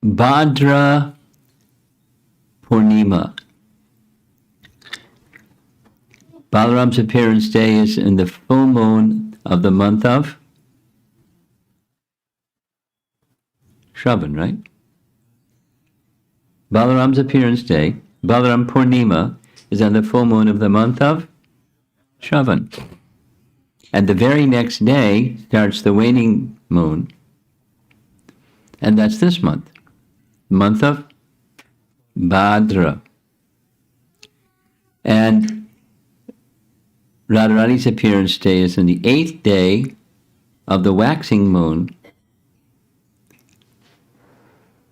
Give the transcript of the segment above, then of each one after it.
Bhadra Purnima. Balaram's appearance day is in the full moon of the month of Shravan, right? Balaram's appearance day, Balaram Purnima, is on the full moon of the month of Shravan. And the very next day starts the waning moon. And that's this month, month of Bhadra. And Radharani's appearance day is on the 8th day of the waxing moon.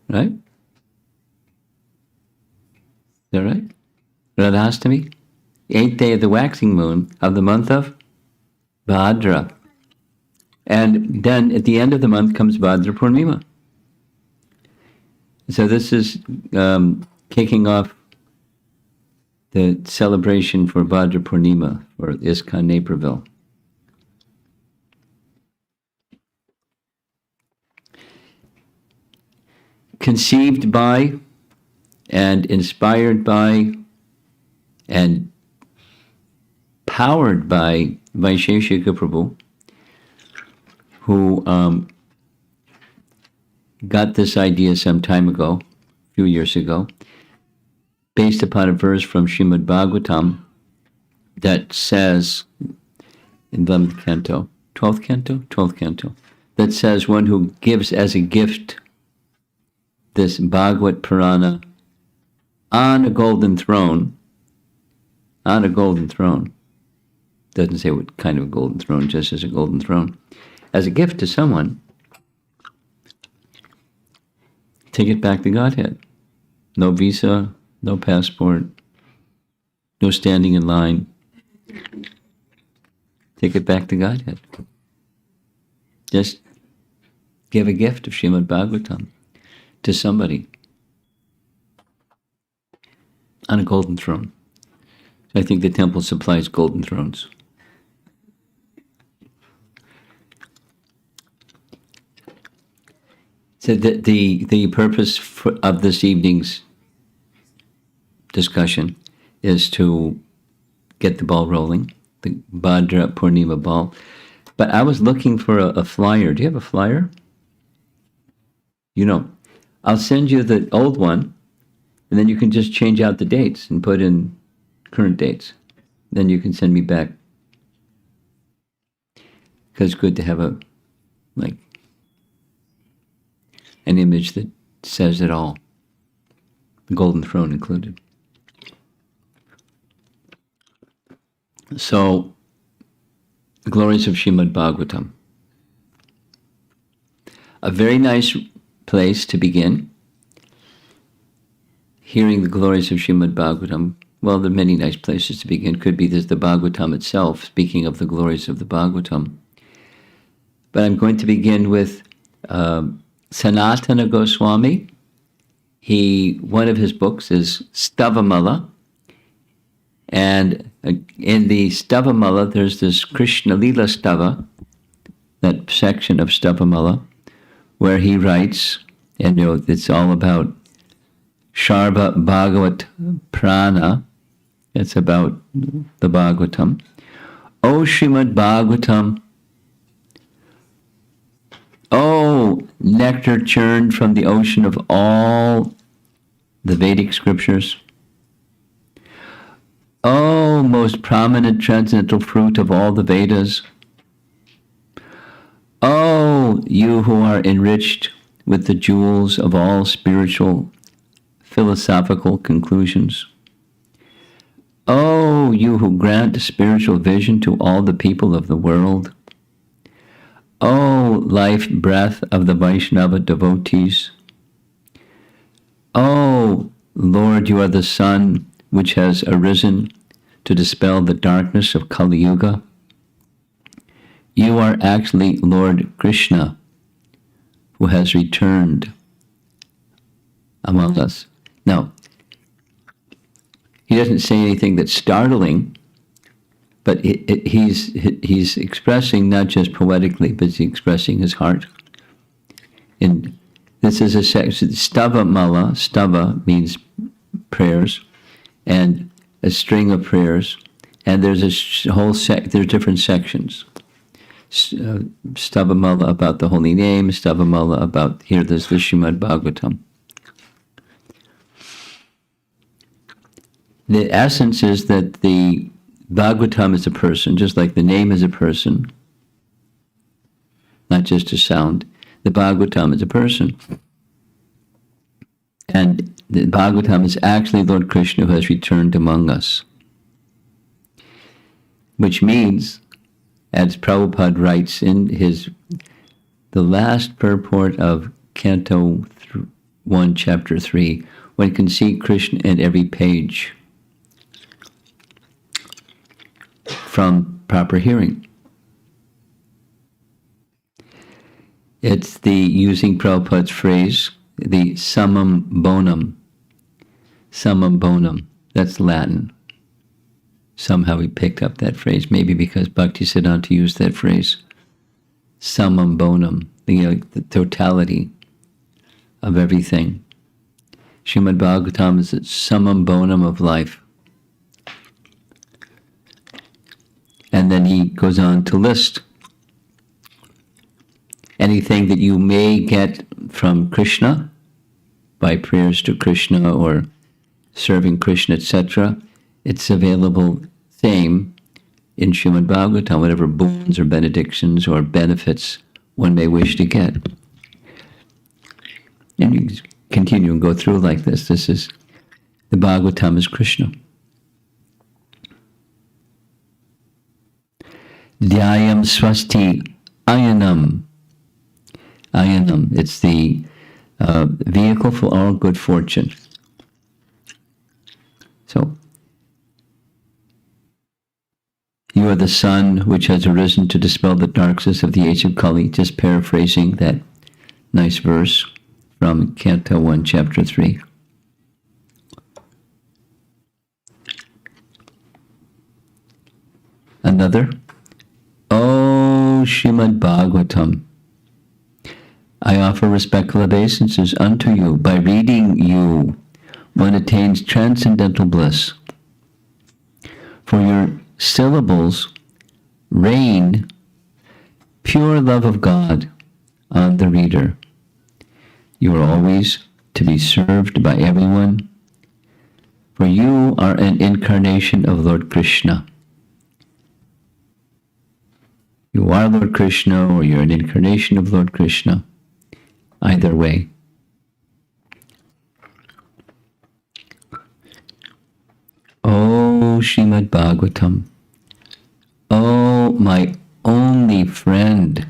Right? Is that right? Radhastami? 8th day of the waxing moon of the month of Bhadra. And then at the end of the month comes Bhadra Purnima. So this is kicking off the celebration for Bhadra Purnima for ISKCON Naperville. Conceived by and inspired by and powered by Vaisheshika Prabhu, who got this idea some time ago, a few years ago, based upon a verse from Srimad-Bhagavatam that says, in 11th canto, 12th canto? 12th canto, that says one who gives as a gift this Bhagavad Purana on a golden throne, doesn't say what kind of a golden throne, just as a golden throne, as a gift to someone, take it back to Godhead. No visa, no passport, no standing in line. Take it back to Godhead. Just give a gift of Srimad-Bhagavatam to somebody on a golden throne. I think the temple supplies golden thrones. So the purpose of this evening's discussion is to get the ball rolling, the Bhadra Purnima ball. But I was looking for a flyer. Do you have a flyer? You know, I'll send you the old one, and then you can just change out the dates and put in current dates. Then you can send me back. Because it's good to have an image that says it all. The golden throne included. So, the Glories of Srimad-Bhagavatam. A very nice place to begin. Hearing the glories of Srimad-Bhagavatam. Well, there are many nice places to begin. Could be there's the Bhagavatam itself, speaking of the glories of the Bhagavatam. But I'm going to begin with Sanatana Goswami. One of his books is Stavamala. And in the Stavamala, there's this Krishna Lila Stava, that section of Stavamala, where he writes, and it's all about Sharva Bhagavat Prana. It's about the Bhagavatam. O Srimad Bhagavatam, O nectar churned from the ocean of all the Vedic scriptures. O most prominent transcendental fruit of all the Vedas. O you who are enriched with the jewels of all spiritual philosophical conclusions. O you who grant spiritual vision to all the people of the world. O life breath of the Vaishnava devotees. O Lord, you are the sun which has arisen to dispel the darkness of Kali Yuga. You are actually Lord Krishna, who has returned among us. Now, he doesn't say anything that's startling, but he's expressing not just poetically, but he's expressing his heart in This is a section. Stava Mala. Stava means prayers, and a string of prayers. And there's a whole there's different sections. Stava Mala about the holy name. Stava Mala about, here there's the Srimad-Bhagavatam. The essence is that the Bhagavatam is a person, just like the name is a person, not just a sound. The Bhagavatam is a person. And the Bhagavatam is actually Lord Krishna who has returned among us. Which means, as Prabhupada writes in the last purport of Canto 1, Chapter 3, one can see Krishna at every page from proper hearing. It's the, using Prabhupada's phrase, the summum bonum. Summum bonum, that's Latin. Somehow he picked up that phrase, maybe because Bhaktisiddhanta used that phrase. Summum bonum, the totality of everything. Srimad-Bhagavatam is the summum bonum of life. And then he goes on to list anything that you may get from Krishna, by prayers to Krishna or serving Krishna, etc. It's available, same, in Srimad Bhagavatam, whatever boons or benedictions or benefits one may wish to get. And you continue and go through like this. This is, the Bhagavatam is Krishna. Dhyayam swasti ayanam. Ayanam, it's the vehicle for all good fortune. So, you are the sun which has arisen to dispel the darkness of the age of Kali, just paraphrasing that nice verse from Canto 1, Chapter 3. Another, O Srimad-Bhagavatam, I offer respectful obeisances unto you. By reading you, one attains transcendental bliss. For your syllables rain pure love of God on the reader. You are always to be served by everyone, for you are an incarnation of Lord Krishna. You are Lord Krishna, or you're an incarnation of Lord Krishna. Either way. Oh, Srimad-Bhagavatam. Oh, my only friend.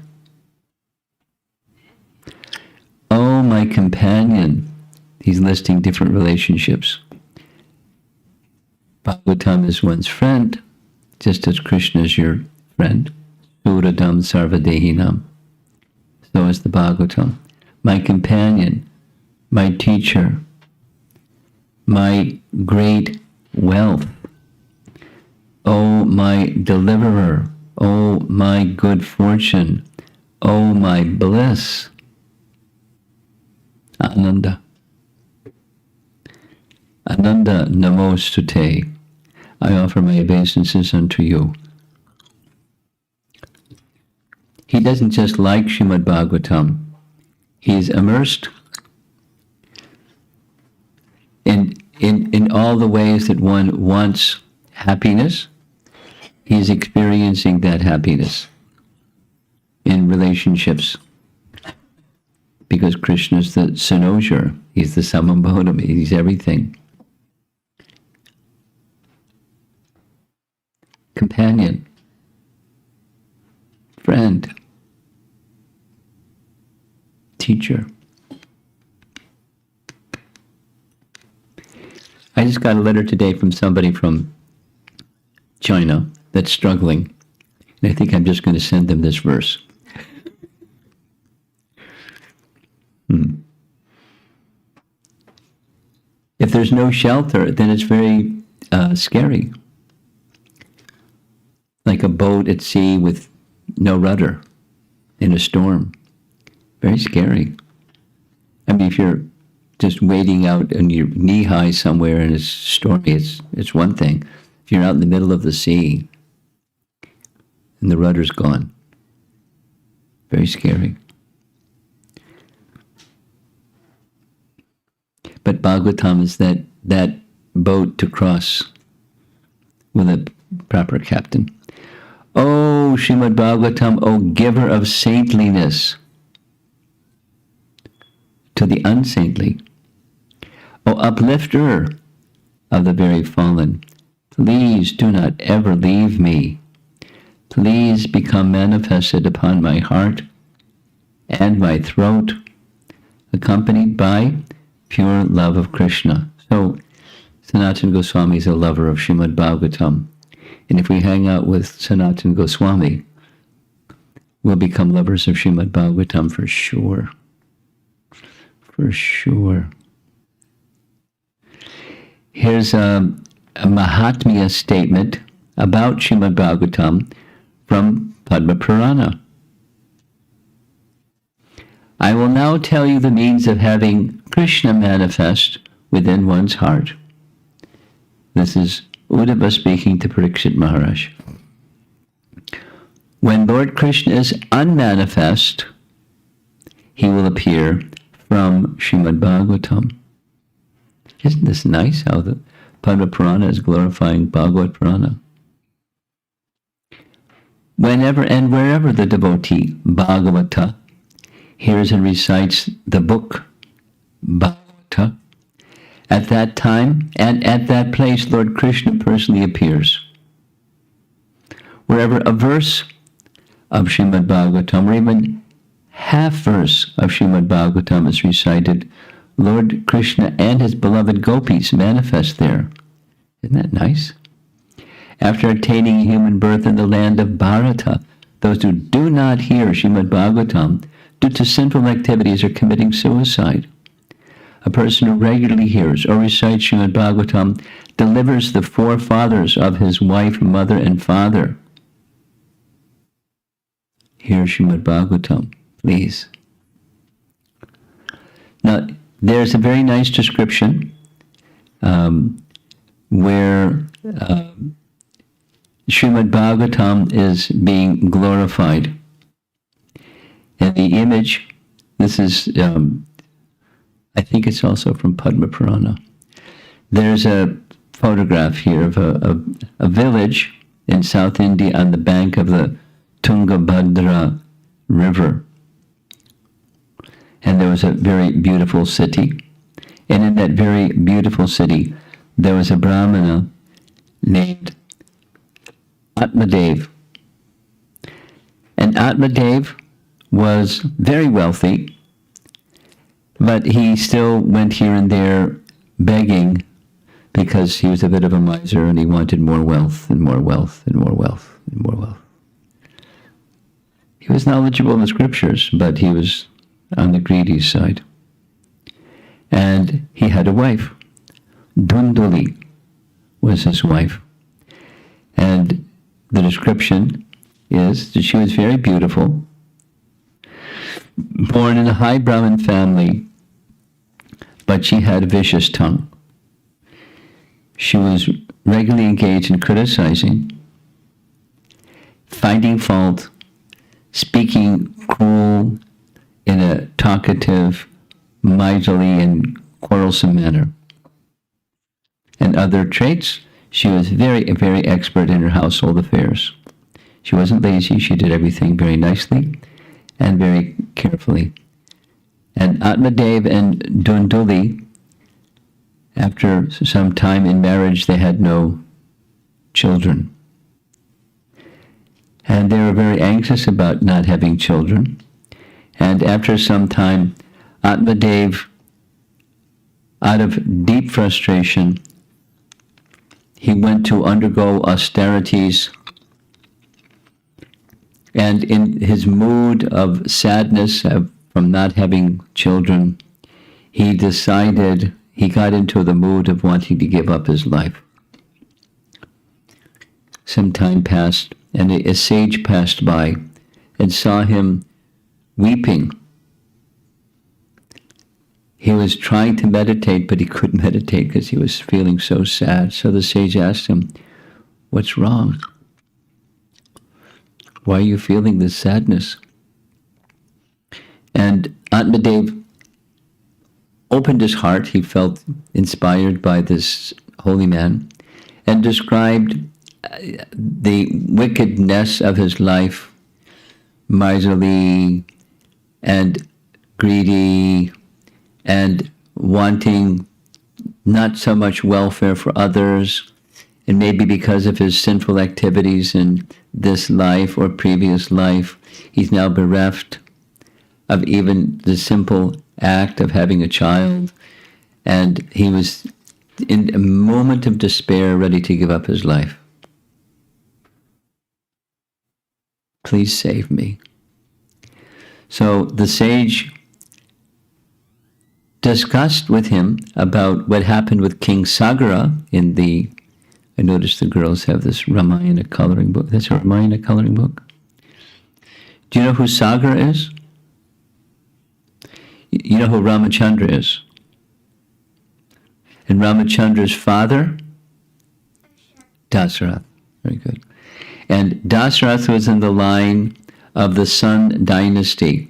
Oh, my companion. He's listing different relationships. Bhagavatam is one's friend, just as Krishna is your friend. Suradam Sarvadehinam. So is the Bhagavatam. My companion, my teacher, my great wealth. Oh, my deliverer. Oh, my good fortune. Oh, my bliss. Ananda. Ananda Namostute. I offer my obeisances unto you. He doesn't just like Srimad Bhagavatam. He's immersed in all the ways that one wants happiness. He's experiencing that happiness in relationships. Because Krishna's the Sanojur. He's the Summum Bodham. He's everything. Companion. Friend. Teacher. I just got a letter today from somebody from China that's struggling, and I think I'm just going to send them this verse. If there's no shelter, then it's very scary. Like a boat at sea with no rudder in a storm. Very scary. if you're just wading out and you're knee-high somewhere and it's stormy, it's one thing. If you're out in the middle of the sea and the rudder's gone, very scary. But Bhagavatam is that boat to cross with a proper captain. O Srimad-Bhagavatam, O giver of saintliness to the unsaintly, O uplifter of the very fallen, please do not ever leave me. Please become manifested upon my heart and my throat, accompanied by pure love of Krishna. So, Sanatana Goswami is a lover of Srimad Bhagavatam. And if we hang out with Sanatana Goswami, we'll become lovers of Srimad Bhagavatam for sure. For sure. Here's a Mahatmya statement about Srimad Bhagavatam from Bhadra Purnima. I will now tell you the means of having Krishna manifest within one's heart. This is Uddhava speaking to Parikshit Maharaj. When Lord Krishna is unmanifest, he will appear from Srimad Bhagavatam. Isn't this nice how the Bhadra Purana is glorifying Bhagavat Purana? Whenever and wherever the devotee Bhagavata hears and recites the book Bhagavata, at that time and at that place Lord Krishna personally appears. Wherever a verse of Srimad Bhagavatam or even half verse of Srimad Bhagavatam is recited, Lord Krishna and his beloved gopis manifest there. Isn't that nice? After attaining human birth in the land of Bharata, those who do not hear Srimad Bhagavatam due to sinful activities are committing suicide. A person who regularly hears or recites Srimad Bhagavatam delivers the forefathers of his wife, mother, and father. Hear Srimad Bhagavatam, please. Now, there's a very nice description where Srimad Bhagavatam is being glorified. And the image, this is, I think it's also from Padma Purana. There's a photograph here of a village in South India on the bank of the Tungabhadra River. And there was a very beautiful city. And in that very beautiful city, there was a Brahmana named Atmadev. And Atmadev was very wealthy, but he still went here and there begging because he was a bit of a miser and he wanted more wealth and more wealth and more wealth and more wealth. He was knowledgeable in the scriptures, but he was on the greedy side. And he had a wife. Dhunduli was his wife. And the description is that she was very beautiful, born in a high Brahmin family, but she had a vicious tongue. She was regularly engaged in criticizing, finding fault, speaking cruel in a talkative, miserly, and quarrelsome manner. And other traits, she was very, very expert in her household affairs. She wasn't lazy, she did everything very nicely and very carefully. And Atmadev and Dhunduli, after some time in marriage, they had no children. And they were very anxious about not having children. And after some time, Atmadev, out of deep frustration, he went to undergo austerities. And in his mood of sadness from not having children, he got into the mood of wanting to give up his life. Some time passed, and a sage passed by and saw him weeping. he was trying to meditate, but he couldn't meditate because he was feeling so sad. So the sage asked him, "What's wrong? Why are you feeling this sadness?" And Atmadev opened his heart. He felt inspired by this holy man and described the wickedness of his life, miserly and greedy and wanting not so much welfare for others, and maybe because of his sinful activities in this life or previous life, he's now bereft of even the simple act of having a child, and he was in a moment of despair ready to give up his life. Please save me. So the sage discussed with him about what happened with King Sagara in the, I noticed the girls have this Ramayana coloring book. That's a Ramayana coloring book. Do you know who Sagara is? You know who Ramachandra is? And Ramachandra's father? Dasarath. Very good. And Dasarath was in the line of the Sun dynasty.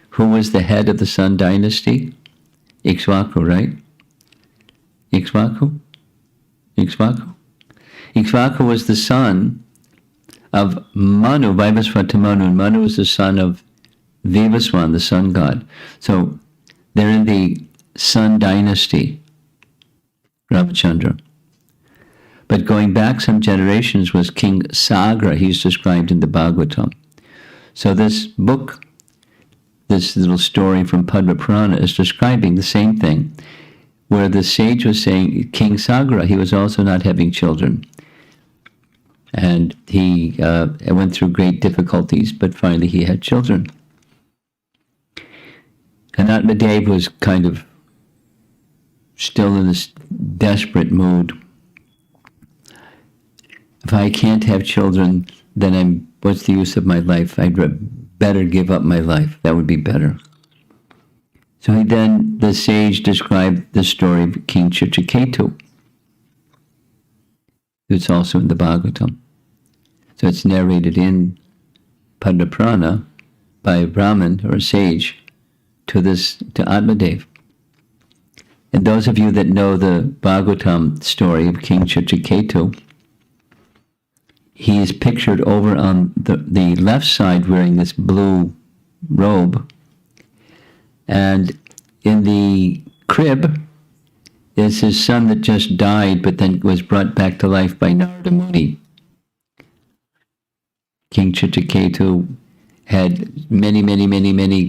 Who was the head of the Sun dynasty? Ikshvaku, right? Ikshvaku? Ikshvaku was the son of Manu, Vivasvata Manu, and Manu was the son of Vivaswan, the sun god. So they're in the Sun dynasty, Ramachandra. But going back some generations was King Sagara. He's described in the Bhagavatam. So this book, this little story from Bhadra Purnima is describing the same thing, where the sage was saying King Sagara, he was also not having children. And he went through great difficulties, but finally he had children. And Atmadev was kind of still in this desperate mood. If I can't have children, then what's the use of my life? I'd better give up my life. That would be better. So then the sage described the story of King Chitraketu. It's also in the Bhagavatam. So it's narrated in Bhadra Purnima by a Brahmin or a sage to Atmadev. And those of you that know the Bhagavatam story of King Chitraketu, he is pictured over on the left side wearing this blue robe. And in the crib is his son that just died, but then was brought back to life by Narada Muni. King Chitraketu had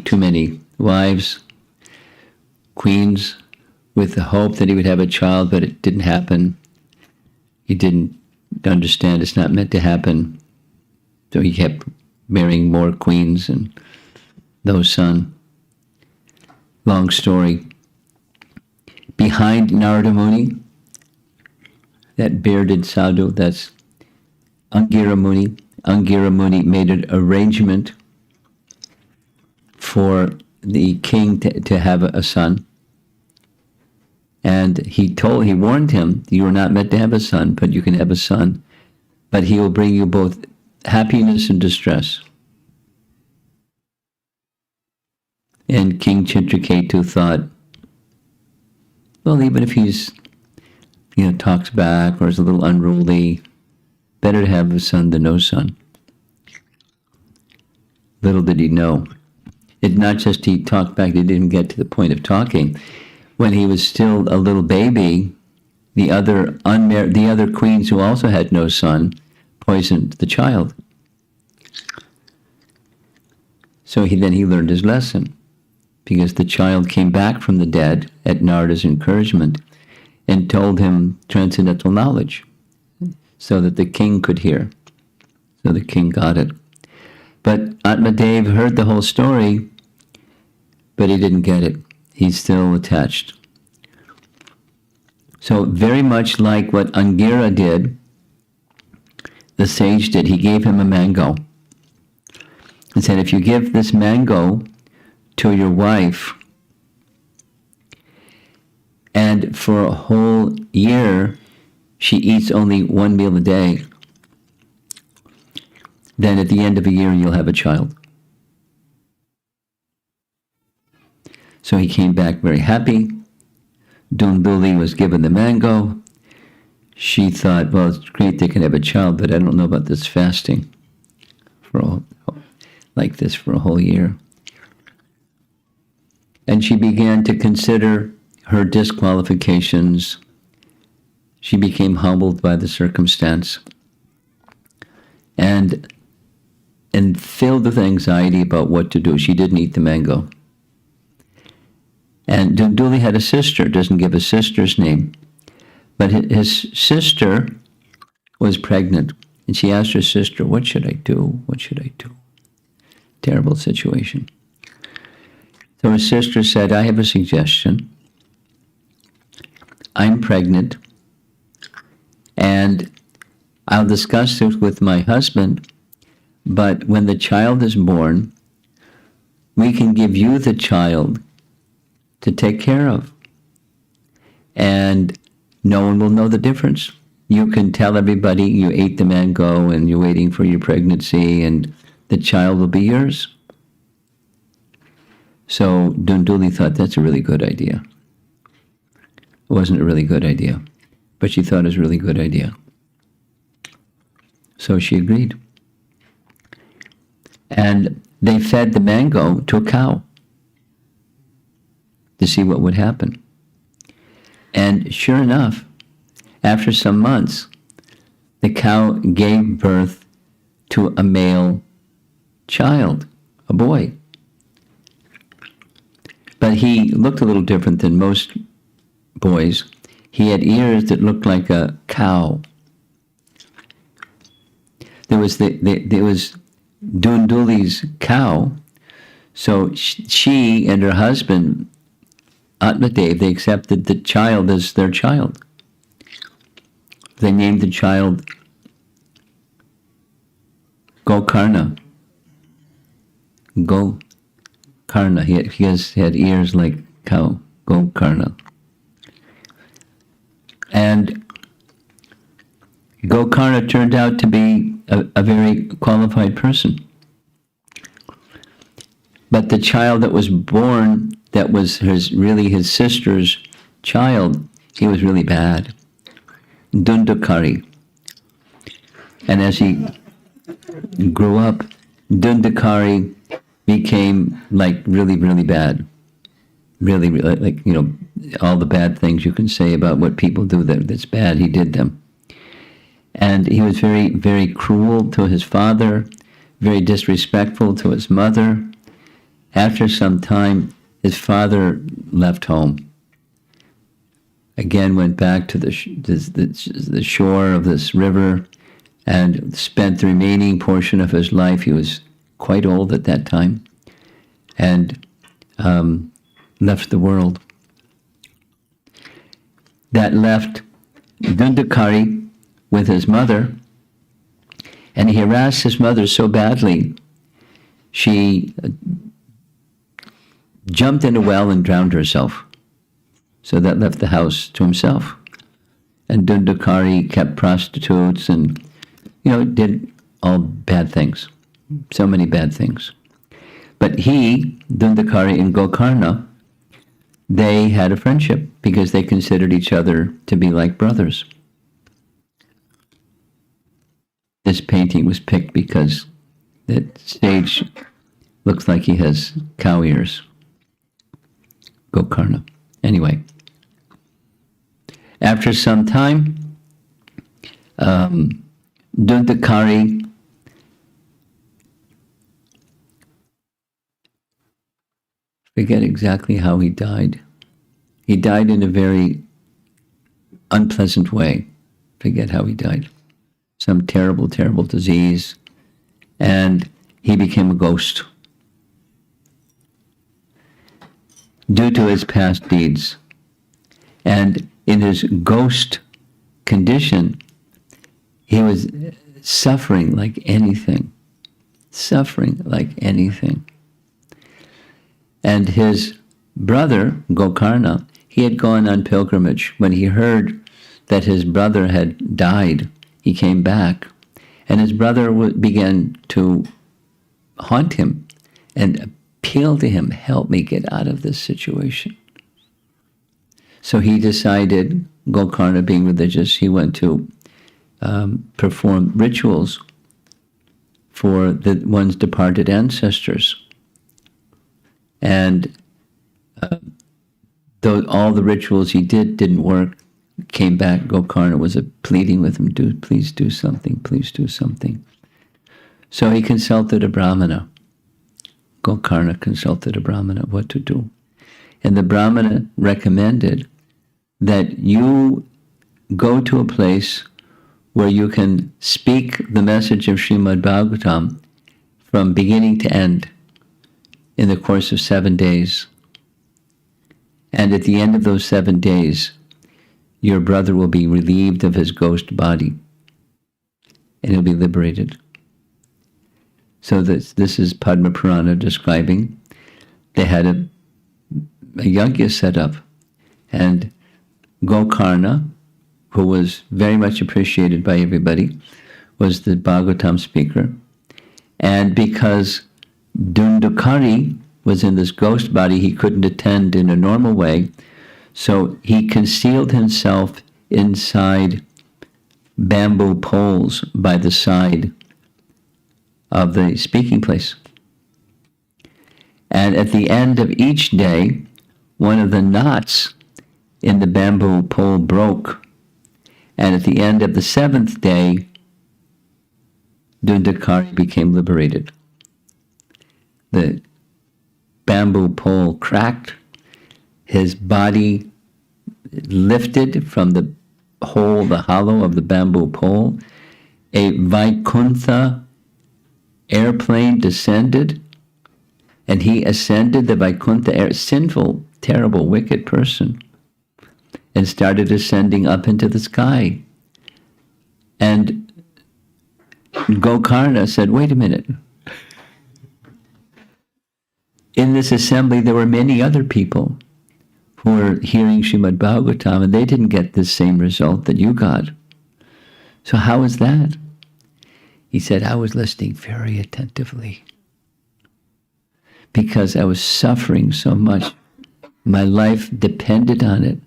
too many wives, queens, with the hope that he would have a child, but it didn't happen. He didn't understand it's not meant to happen. So he kept marrying more queens and no son. Long story. Behind Narada Muni, that bearded sadhu, that's Angira Muni. Angira Muni made an arrangement for the king to have a son. And he warned him, you are not meant to have a son, but you can have a son. But he will bring you both happiness and distress. And King Chitraketu thought, well, even if he's, talks back or is a little unruly, better to have a son than no son. Little did he know. It's not just he talked back, he didn't get to the point of talking. When he was still a little baby, the other queens who also had no son poisoned the child. So he learned his lesson, because the child came back from the dead at Narada's encouragement and told him transcendental knowledge so that the king could hear. So the king got it. But Atmadev heard the whole story, but he didn't get it. He's still attached. So very much like what Angira did, the sage did. He gave him a mango and said, if you give this mango to your wife, and for a whole year she eats only one meal a day, then at the end of a year you'll have a child. So he came back very happy. Dunduli was given the mango. She thought, well, it's great they can have a child, but I don't know about this fasting like this for a whole year. And she began to consider her disqualifications. She became humbled by the circumstance and filled with anxiety about what to do. She didn't eat the mango. And Dunduli had a sister, doesn't give a sister's name, but his sister was pregnant. And she asked her sister, what should I do? What should I do? Terrible situation. So her sister said, I have a suggestion. I'm pregnant, and I'll discuss this with my husband, but when the child is born, we can give you the child to take care of. And no one will know the difference. You can tell everybody you ate the mango and you're waiting for your pregnancy, and the child will be yours. So Dunduli thought that's a really good idea. It wasn't a really good idea, but she thought it was a really good idea. So she agreed. And they fed the mango to a cow to see what would happen. And sure enough, after some months, the cow gave birth to a male child, a boy. But he looked a little different than most boys. He had ears that looked like a cow. There was Dunduli's cow, so she and her husband, Atmadev, they accepted the child as their child. They named the child Gokarna. Gokarna. He had ears like cow. Gokarna. And Gokarna turned out to be a very qualified person. But the child that was born, that was really his sister's child, he was really bad. Dundakari. And as he grew up, Dundakari became like really, really bad. Really, like, all the bad things you can say about what people do that's bad, he did them. And he was very, very cruel to his father, very disrespectful to his mother. After some time, his father left home. Again, went back to the shore of this river and spent the remaining portion of his life. He was quite old at that time, and left the world. That left Dundakari with his mother, and he harassed his mother so badly, she jumped in a well and drowned herself. So that left the house to himself. And Dundakari kept prostitutes and, did all bad things. So many bad things. But he, Dundakari and Gokarna, they had a friendship because they considered each other to be like brothers. This painting was picked because that sage looks like he has cow ears. Gokarna. Anyway, after some time, Dundakari forget exactly how he died. He died in a very unpleasant way. Forget how he died. Some terrible, terrible disease. And he became a ghost due to his past deeds. And in his ghost condition, he was suffering like anything. Suffering like anything. And his brother, Gokarna, he had gone on pilgrimage. When he heard that his brother had died, he came back, and his brother began to haunt him and appeal to him, help me get out of this situation. So he decided, Gokarna being religious, he went to perform rituals for the one's departed ancestors. And though all the rituals he didn't work, came back, Gokarna was pleading with him, please do something, please do something. So he consulted a Brahmana. Gokarna consulted a Brahmana what to do. And the Brahmana recommended that you go to a place where you can speak the message of Srimad-Bhagavatam from beginning to end in the course of 7 days. And at the end of those 7 days, your brother will be relieved of his ghost body, and he'll be liberated. So this is Padma Purana describing. They had a yajna set up, and Gokarna, who was very much appreciated by everybody, was the Bhagavatam speaker. And because Dundukari was in this ghost body, he couldn't attend in a normal way, so he concealed himself inside bamboo poles by the side of the speaking place. And at the end of each day, one of the knots in the bamboo pole broke. And at the end of the 7th day, Dundukari became liberated. The bamboo pole cracked, his body lifted from the hole, the hollow of the bamboo pole. A Vaikuntha airplane descended, and he ascended the Vaikuntha air, sinful, terrible, wicked person, and started ascending up into the sky. And Gokarna said, wait a minute. In this assembly, there were many other people who were hearing Srimad Bhagavatam, and they didn't get the same result that you got. So how is that? He said, I was listening very attentively because I was suffering so much. My life depended on it.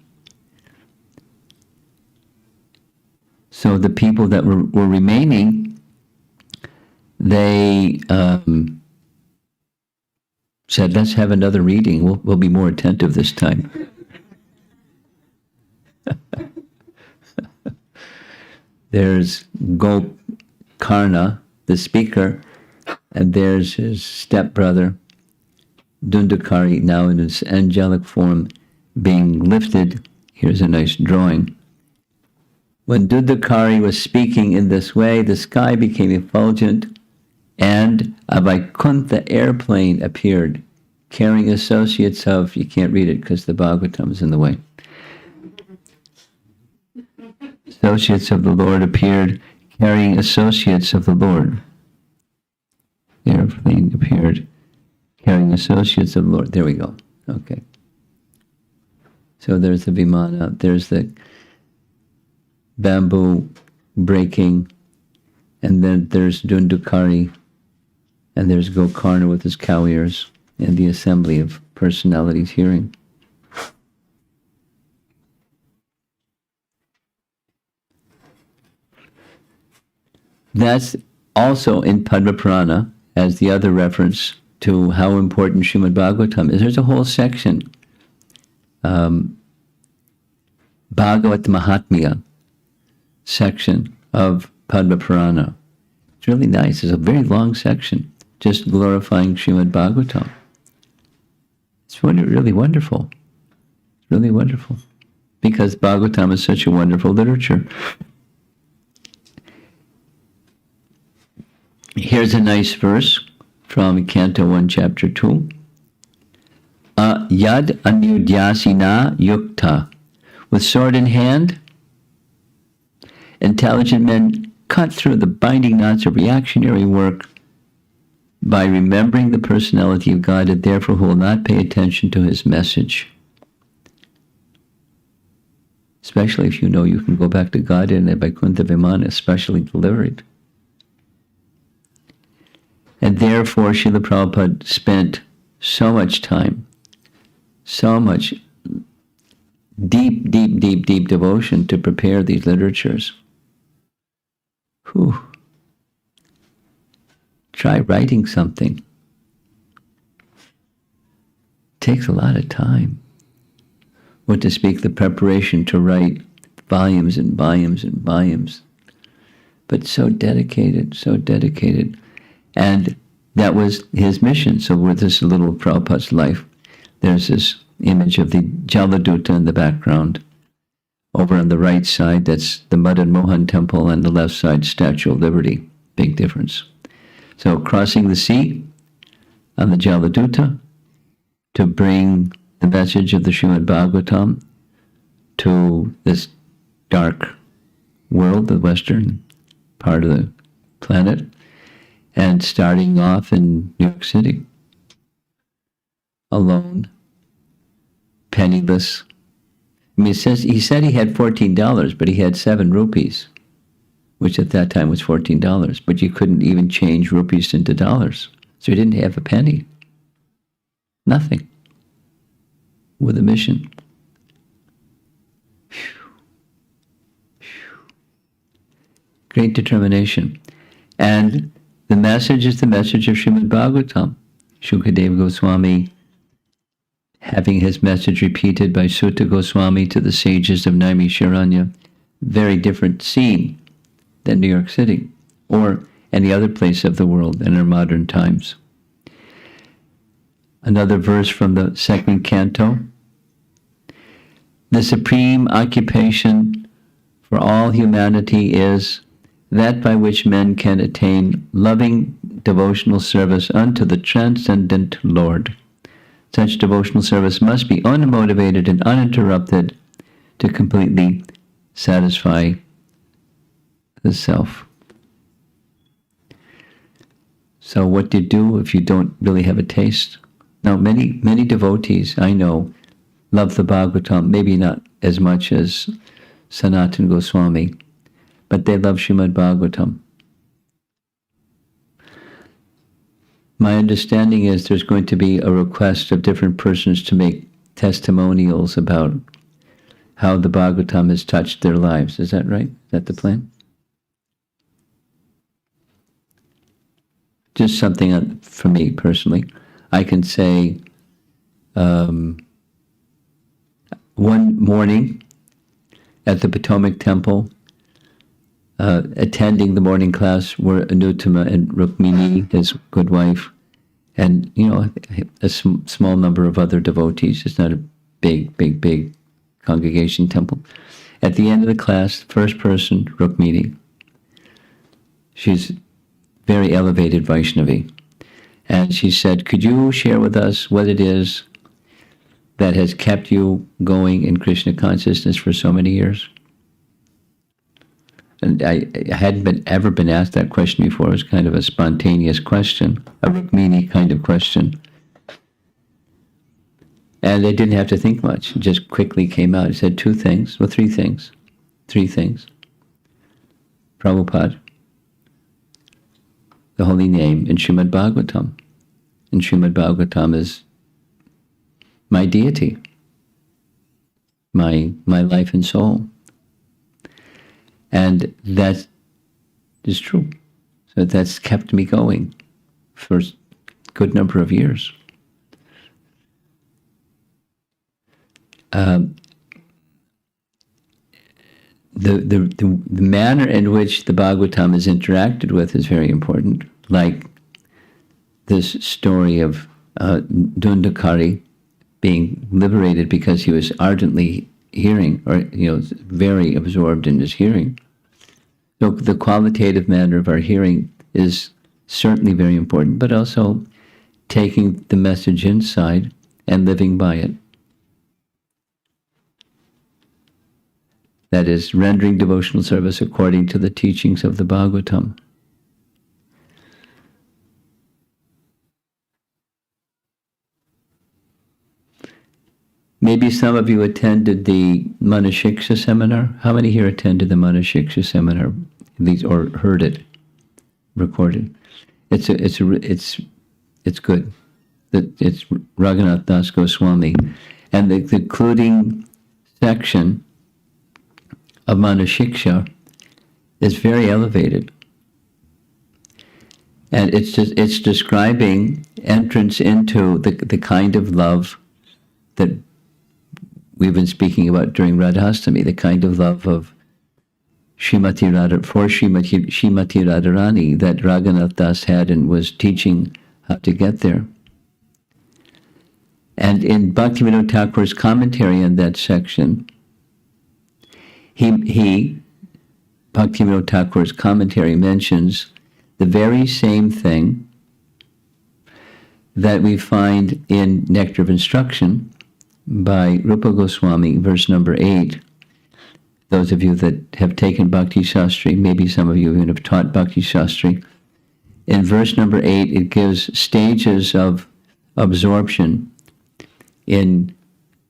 So the people that were remaining, they said, let's have another reading. We'll be more attentive this time. There's Gokarna, the speaker, and there's his stepbrother, Dundukari, now in his angelic form, being lifted. Here's a nice drawing. When Dundukari was speaking in this way, the sky became effulgent, and a Vaikuntha airplane appeared, carrying associates of, you can't read it because the Bhagavatam is in the way. Associates of the Lord appeared, carrying associates of the Lord. The airplane appeared, carrying associates of the Lord. There we go. Okay. So there's the Vimana, there's the bamboo breaking, and then there's Dundukari, and there's Gokarna with his cow ears, and the assembly of personalities hearing. That's also in Padma Purana as the other reference to how important Srimad Bhagavatam is. There's a whole section, Bhagavat Mahatmya section of Padma Purana. It's really nice. It's a very long section, just glorifying Srimad Bhagavatam. It's really wonderful. It's really wonderful. Because Bhagavatam is such a wonderful literature. Here's a nice verse from Canto 1, Chapter 2. Yad anyudyasina yukta. With sword in hand, intelligent men cut through the binding knots of reactionary work by remembering the personality of God, and therefore who will not pay attention to his message. especially if you know you can go back to God in a Vaikuntha Vimana, especially delivered. And therefore, Srila Prabhupada spent so much time, so much deep, deep, deep, deep devotion to prepare these literatures. Whew. Try writing something. Takes a lot of time. What to speak, the preparation to write volumes and volumes and volumes. But so dedicated, so dedicated. And that was his mission. So with this little Prabhupada's life, there's this image of the Jaladuta in the background. Over on the right side, that's the Madan Mohan temple, and the left side, Statue of Liberty. Big difference. So crossing the sea on the Jaladuta to bring the message of the Srimad-Bhagavatam to this dark world, the western part of the planet, and starting off in New York City, alone, penniless. I mean, he said he had $14, but he had 7 rupees, which at that time was $14, but you couldn't even change rupees into dollars. So he didn't have a penny. Nothing. With a mission. Great determination. And the message is the message of Srimad-Bhagavatam. Shukadeva Goswami having his message repeated by Sutta Goswami to the sages of Naimisharanya. Very different scene than New York City or any other place of the world in our modern times. Another verse from the 2nd canto. The supreme occupation for all humanity is that by which men can attain loving devotional service unto the transcendent Lord. Such devotional service must be unmotivated and uninterrupted to completely satisfy the self. So what do you do if you don't really have a taste? Now, many devotees I know love the Bhagavatam, maybe not as much as Sanatana Goswami, but they love Srimad-Bhagavatam. My understanding is there's going to be a request of different persons to make testimonials about how the Bhagavatam has touched their lives. Is that right? Is that the plan? Just something for me personally. I can say one morning at the Potomac Temple, attending the morning class were Anutama and Rukmini, his good wife, and, a small number of other devotees. It's not a big congregation temple. At the end of the class, first person, Rukmini. She's very elevated Vaishnavi. And she said, could you share with us what it is that has kept you going in Krishna consciousness for so many years? And I hadn't ever been asked that question before. It was kind of a spontaneous question, a Rukmini kind of question. And they didn't have to think much. It just quickly came out. It said 2 things, well, 3 things. 3 things. Prabhupada, the holy name, and Srimad-Bhagavatam. And Srimad-Bhagavatam is my deity, my life and soul. And that is true. So that's kept me going for a good number of years. The manner in which the Bhagavatam is interacted with is very important. Like this story of Dundakari being liberated because he was ardently hearing, or very absorbed in his hearing. So the qualitative manner of our hearing is certainly very important, but also taking the message inside and living by it. That is, rendering devotional service according to the teachings of the Bhagavatam. Maybe some of you attended the Manashiksha seminar. How many here attended the Manashiksha seminar, at least, or heard it recorded? It's good. It's Raghunath Das Goswami, and the concluding section of Manashiksha is very elevated, and it's describing entrance into the kind of love that we've been speaking about during Radhastami, the kind of love of Srimati Radharani that Raghunath Das had and was teaching how to get there. And in Bhaktivinoda Thakur's commentary on that section, Bhaktivinoda Thakur's commentary mentions the very same thing that we find in Nectar of Instruction by Rupa Goswami, verse number 8. Those of you that have taken Bhakti Shastri, maybe some of you even have taught Bhakti Shastri. In verse number 8, it gives stages of absorption in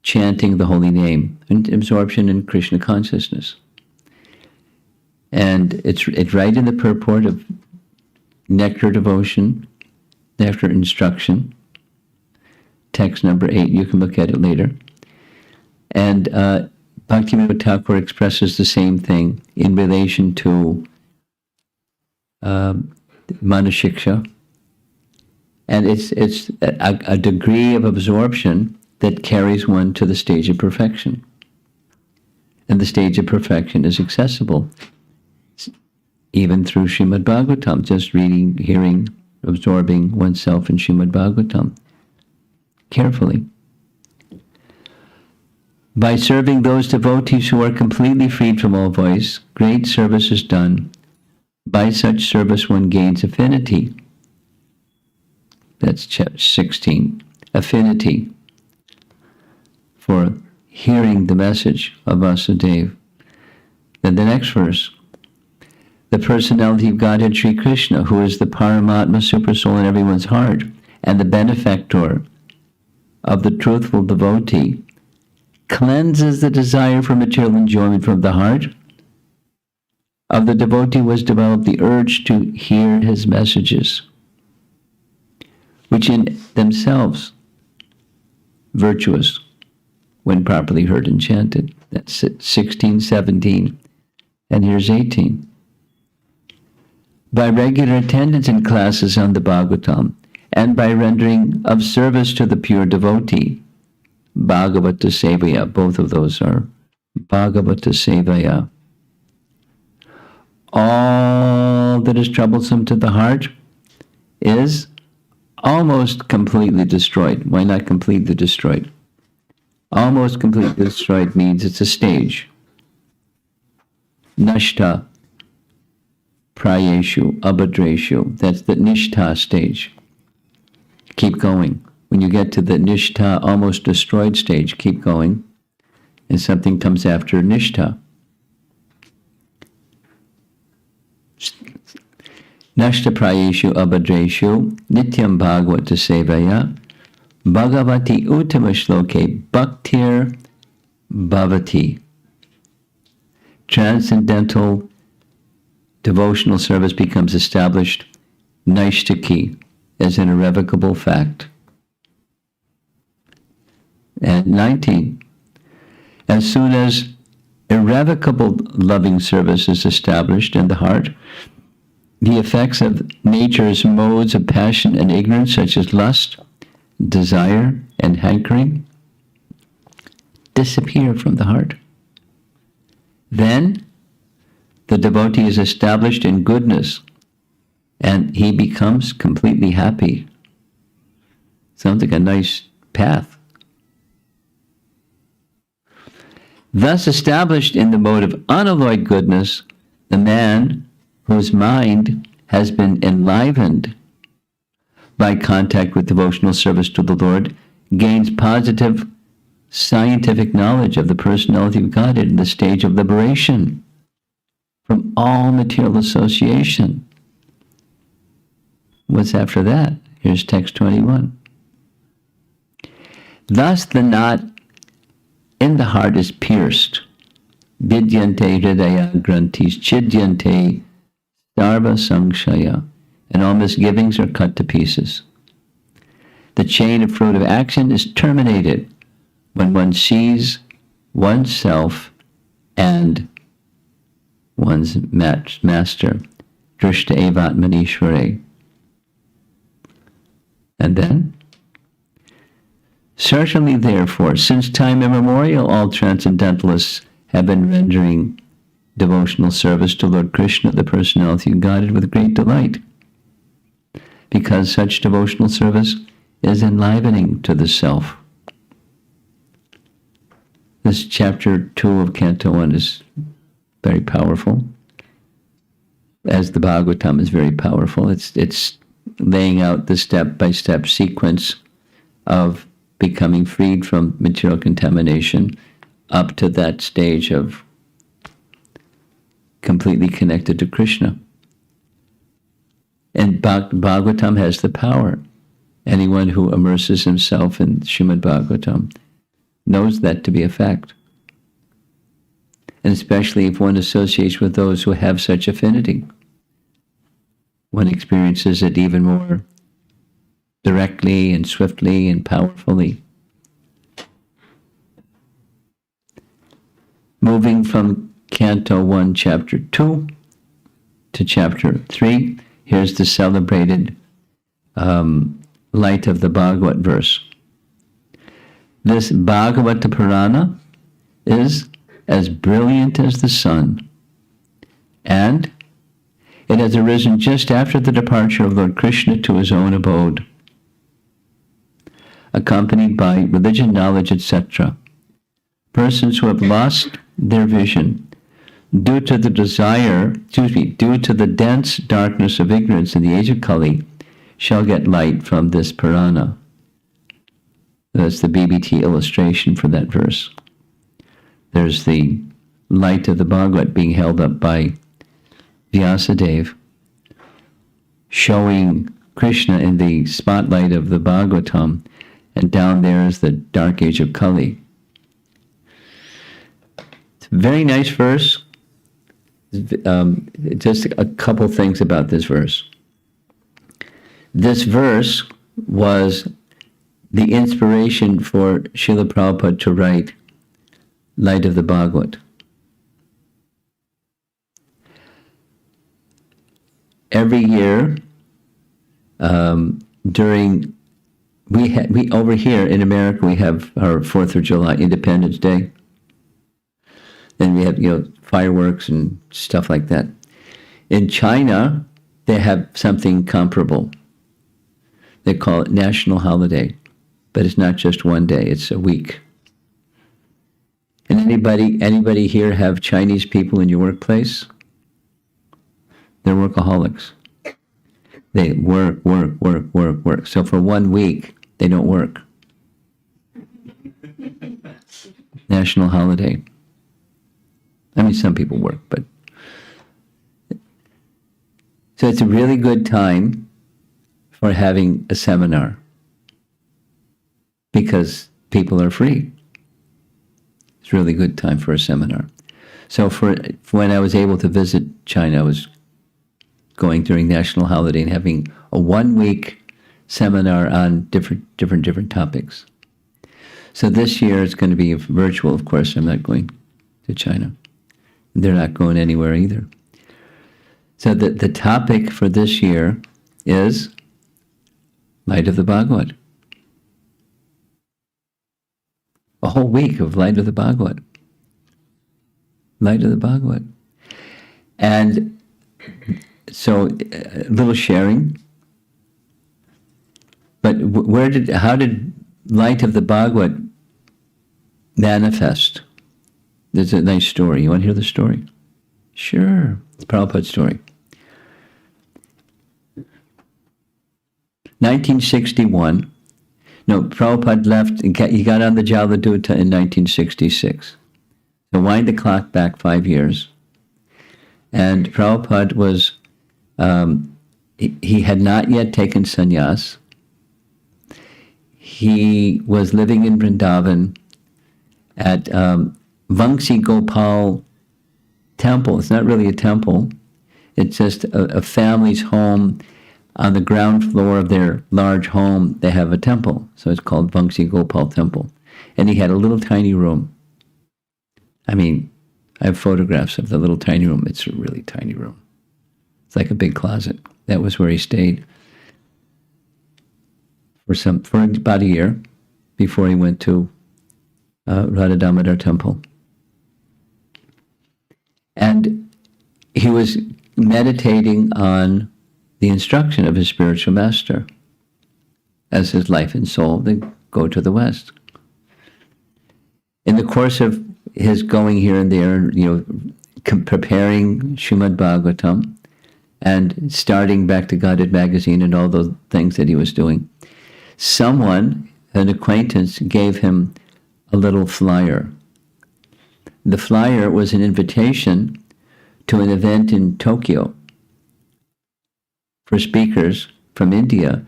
chanting the holy name, and absorption in Krishna consciousness. And it's right in the purport of Nectar Devotion, Nectar Instruction, text number 8. You can look at it later. And Bhaktivinoda Thakur expresses the same thing in relation to Manashiksha. And it's a degree of absorption that carries one to the stage of perfection. And the stage of perfection is accessible even through Srimad-Bhagavatam, just reading, hearing, absorbing oneself in Srimad-Bhagavatam carefully. By serving those devotees who are completely freed from all vice, great service is done. By such service one gains affinity. That's chapter 16. Affinity for hearing the message of Vasudeva. Then the next verse. The personality of Godhead Sri Krishna, who is the Paramatma Supersoul in everyone's heart, and the benefactor of the truthful devotee, cleanses the desire for material enjoyment from the heart. Of the devotee was developed the urge to hear his messages, which in themselves virtuous when properly heard and chanted. That's 16, 17, and here's 18. By regular attendance in classes on the Bhagavatam, and by rendering of service to the pure devotee, Bhagavata Sevaya, both of those are Bhagavata Sevaya. All that is troublesome to the heart is almost completely destroyed. Why not completely destroyed? Almost completely destroyed means it's a stage. Nashta Prayeshu, Abhadreshu. That's the Nishtha stage. Keep going. When you get to the Nishtha, almost destroyed stage, keep going. And something comes after Nishtha. Nashta Prayeshu, Abhadreshu, Nityam Bhagavata Sevaya, Bhagavati Uttama Shloke, Bhaktir Bhavati. Transcendental devotional service becomes established, Naishtaki, as an irrevocable fact. And 19, as soon as irrevocable loving service is established in the heart, the effects of nature's modes of passion and ignorance, such as lust, desire, and hankering, disappear from the heart. Then the devotee is established in goodness, and he becomes completely happy. Sounds like a nice path. Thus established in the mode of unalloyed goodness, the man whose mind has been enlivened by contact with devotional service to the Lord gains positive scientific knowledge of the personality of Godhead in the stage of liberation from all material association. What's after that? Here's text 21. Thus the knot in the heart is pierced. Vidyante hridaya grantis chidyante sarva samshaya, and all misgivings are cut to pieces. The chain of fruitive action is terminated when one sees oneself and one's master, drishta evatmanishvare. And then, certainly therefore, since time immemorial, all transcendentalists have been rendering devotional service to Lord Krishna, the personality of Godhead, with great delight, because such devotional service is enlivening to the self. This chapter 2 of Canto 1 is very powerful, as the Bhagavatam is very powerful. It's laying out the step-by-step sequence of becoming freed from material contamination up to that stage of completely connected to Krishna. And Bhagavatam has the power. Anyone who immerses himself in Srimad-Bhagavatam knows that to be a fact. And especially if one associates with those who have such affinity, one experiences it even more directly and swiftly and powerfully. Moving from Canto 1, Chapter 2 to Chapter 3, here's the celebrated Light of the Bhagavat verse. This Bhagavata Purana is as brilliant as the sun, and it has arisen just after the departure of Lord Krishna to his own abode, accompanied by religion, knowledge, etc. Persons who have lost their vision due to the dense darkness of ignorance in the age of Kali shall get light from this Purana. That's the BBT illustration for that verse. There's the light of the Bhagavat being held up by Vyasadeva, showing Krishna in the spotlight of the Bhagavatam, and down there is the dark age of Kali. It's a very nice verse. Just a couple things about this verse. This verse was the inspiration for Srila Prabhupada to write Light of the Bhagavat. Every year, we over here in America, we have our 4th of July, Independence Day. Then we have, fireworks and stuff like that. In China, they have something comparable. They call it national holiday, but it's not just one day, it's a week. And anybody here have Chinese people in your workplace? They're workaholics. They work. So for 1 week, they don't work. National holiday. I mean, some people work, but... So it's a really good time for having a seminar, because people are free. It's a really good time for a seminar. So for when I was able to visit China, I was going during national holiday and having a 1-week seminar on different topics. So this year it's going to be virtual, of course. I'm not going to China. They're not going anywhere either. So the topic for this year is Light of the Bhagavat. A whole week of Light of the Bhagavat. Light of the Bhagavat. And so a little sharing. But how did Light of the Bhagavat manifest? There's a nice story. You want to hear the story? Sure. It's Prabhupada's story. 1961. No, Prabhupada left, he got on the Jaladuta in 1966. So wind the clock back 5 years. And Prabhupada was, he had not yet taken sannyas. He was living in Vrindavan, at Vangsi Gopal Temple. It's not really a temple. It's just a family's home. On the ground floor of their large home, they have a temple. So it's called Vangsi Gopal Temple. And he had a little tiny room. I mean, I have photographs of the little tiny room. It's a really tiny room. It's like a big closet. That was where he stayed for about a year before he went to Radha Damodar Temple. And he was meditating on the instruction of his spiritual master as his life and soul to go to the West. In the course of his going here and there, preparing Srimad-Bhagavatam and starting Back to Godhead magazine and all those things that he was doing, someone, an acquaintance, gave him a little flyer. The flyer was an invitation to an event in Tokyo for speakers from India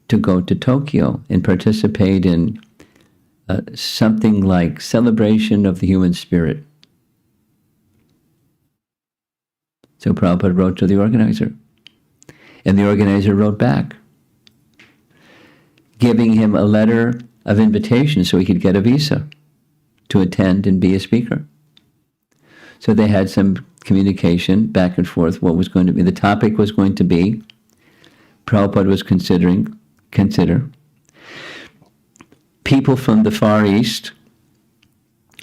to go to Tokyo and participate in something like celebration of the human spirit. So Prabhupada wrote to the organizer, and the organizer wrote back, giving him a letter of invitation so he could get a visa to attend and be a speaker. So they had some communication back and forth. What was going to be, the topic was going to be, Prabhupada was consider people from the Far East,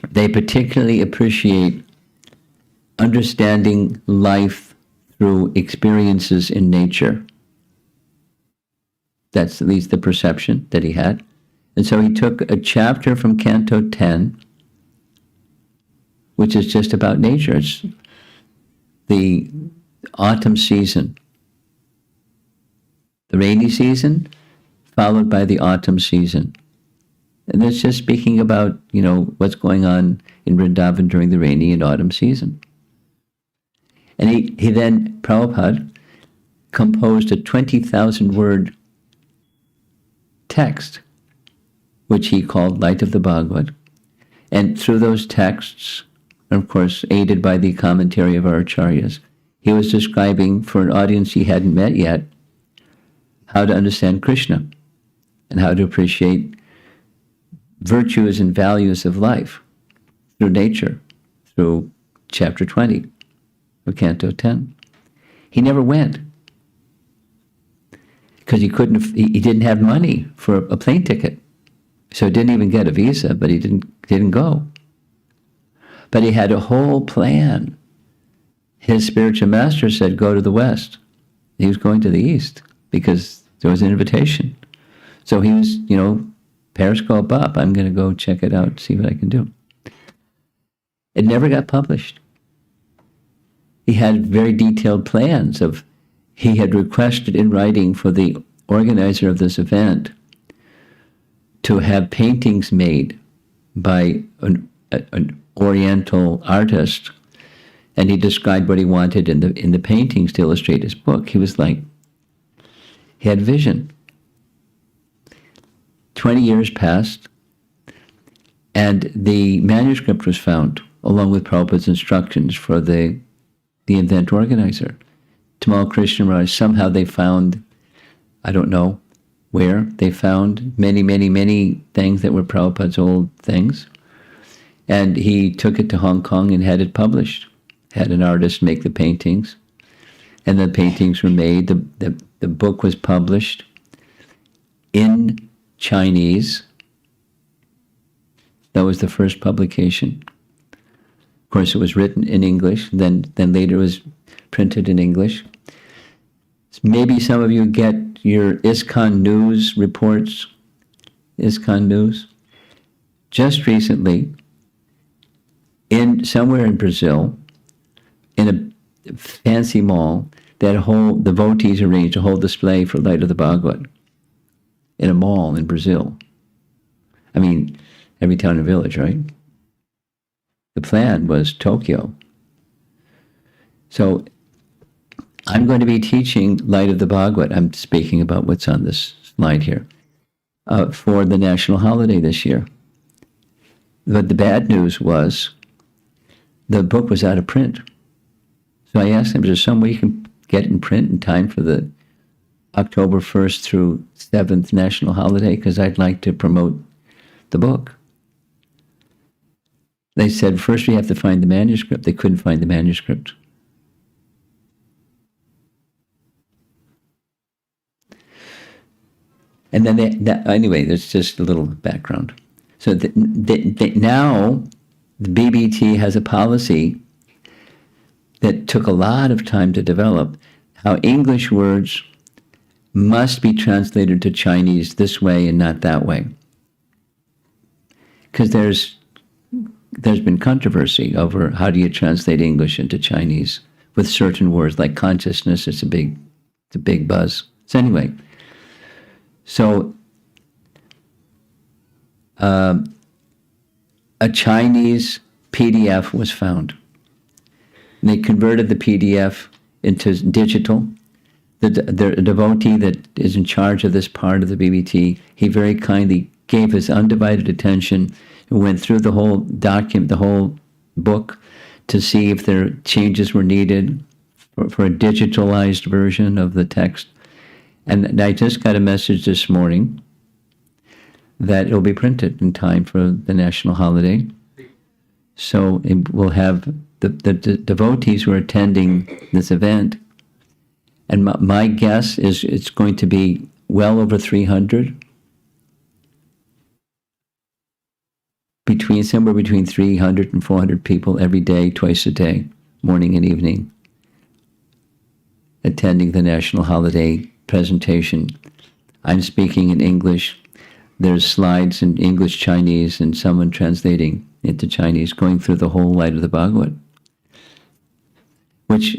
they particularly appreciate understanding life through experiences in nature. That's at least the perception that he had. And so he took a chapter from Canto 10, which is just about nature. It's the autumn season. The rainy season, followed by the autumn season. And it's just speaking about, what's going on in Vrindavan during the rainy and autumn season. And he then, Prabhupada, composed a 20,000-word text, which he called Light of the Bhagavad. And through those texts, and of course, aided by the commentary of our acharyas, he was describing, for an audience he hadn't met yet, how to understand Krishna and how to appreciate virtues and values of life through nature, through chapter 20 of Canto 10. He never went because he didn't have money for a plane ticket. So he didn't even get a visa, but he didn't go. But he had a whole plan. His spiritual master said, go to the West. He was going to the East because there was an invitation. So he was, periscope up. I'm going to go check it out, see what I can do. It never got published. He had very detailed plans he had requested in writing for the organizer of this event to have paintings made by an Oriental artist, and he described what he wanted in the paintings to illustrate his book. He was like, he had vision. 20 years passed, and the manuscript was found, along with Prabhupada's instructions for the event organizer. Tamal Krishna Maharaj, somehow they found, I don't know where, they found many, many, many things that were Prabhupada's old things. And he took it to Hong Kong and had it published, had an artist make the paintings. And the paintings were made. The book was published in Chinese. That was the first publication. Of course, it was written in English, then later it was printed in English. Maybe some of you get your ISKCON News reports. ISKCON News. Just recently, somewhere in Brazil, in a fancy mall, the devotees arranged a whole display for Light of the Bhagavad in a mall in Brazil. I mean, every town and village, right? The plan was Tokyo. So I'm going to be teaching Light of the Bhagavad. I'm speaking about what's on this slide here, for the national holiday this year. But the bad news was the book was out of print. So I asked him, is there some way you can get it in print in time for the October 1st through 7th national holiday? Because I'd like to promote the book. They said, first we have to find the manuscript. They couldn't find the manuscript. And then anyway, there's just a little background. So now the BBT has a policy that took a lot of time to develop, how English words must be translated to Chinese this way and not that way. Because there's been controversy over how do you translate English into Chinese with certain words like consciousness. It's a big buzz. So anyway, a Chinese PDF was found. And they converted the PDF into digital. The devotee that is in charge of this part of the BBT, he very kindly gave his undivided attention and went through the whole document, the whole book, to see if there changes were needed for a digitalized version of the text. And I just got a message this morning that it'll be printed in time for the national holiday. So we'll have the devotees who are attending this event. And my guess is it's going to be well over 300. Somewhere between 300 and 400 people every day, twice a day, morning and evening, attending the national holiday presentation. I'm speaking in English. There's slides in English, Chinese, and someone translating into Chinese, going through the whole light of the Bhagavad. Which,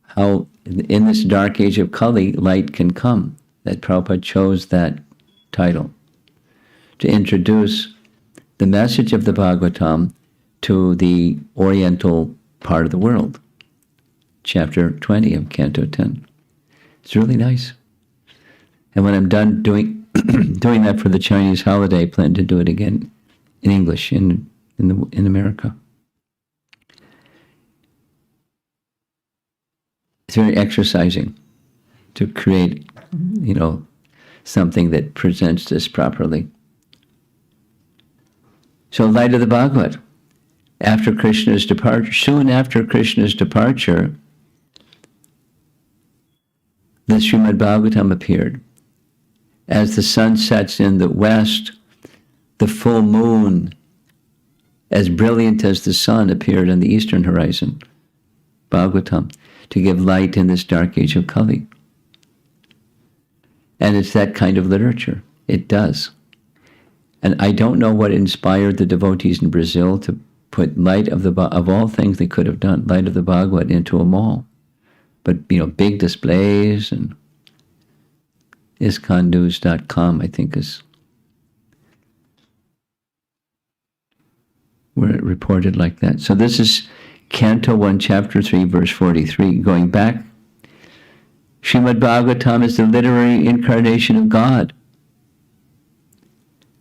how in this dark age of Kali, light can come. That Prabhupada chose that title to introduce the message of the Bhagavatam to the Oriental part of the world. Chapter 20 of Canto 10. It's really nice. And when I'm done doing that for the Chinese holiday, I plan to do it again in English in America. It's very exercising to create, something that presents this properly. So, light of the Bhagavad. After Krishna's departure, soon after Krishna's departure, the Srimad-Bhagavatam appeared. As the sun sets in the west, the full moon, as brilliant as the sun, appeared on the eastern horizon, Bhagavatam, to give light in this dark age of Kali. And it's that kind of literature. It does. And I don't know what inspired the devotees in Brazil to put light of all things they could have done, light of the Bhagavad into a mall. But, big displays, and iskonnews.com, I think, is where it reported like that. So this is Canto 1, Chapter 3, verse 43. Going back, Srimad-Bhagavatam is the literary incarnation of God.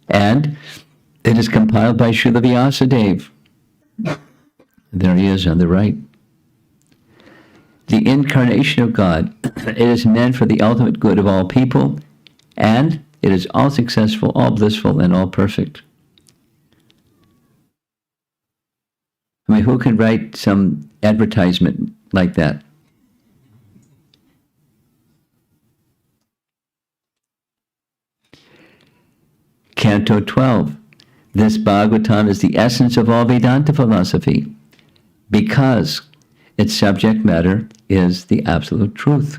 And it is compiled by Srila Vyasadeva. There he is on the right. The incarnation of God, it is meant for the ultimate good of all people, and it is all successful, all blissful, and all perfect. I mean, who can write some advertisement like that? Canto 12. This Bhagavatam is the essence of all Vedanta philosophy, because its subject matter is the absolute truth,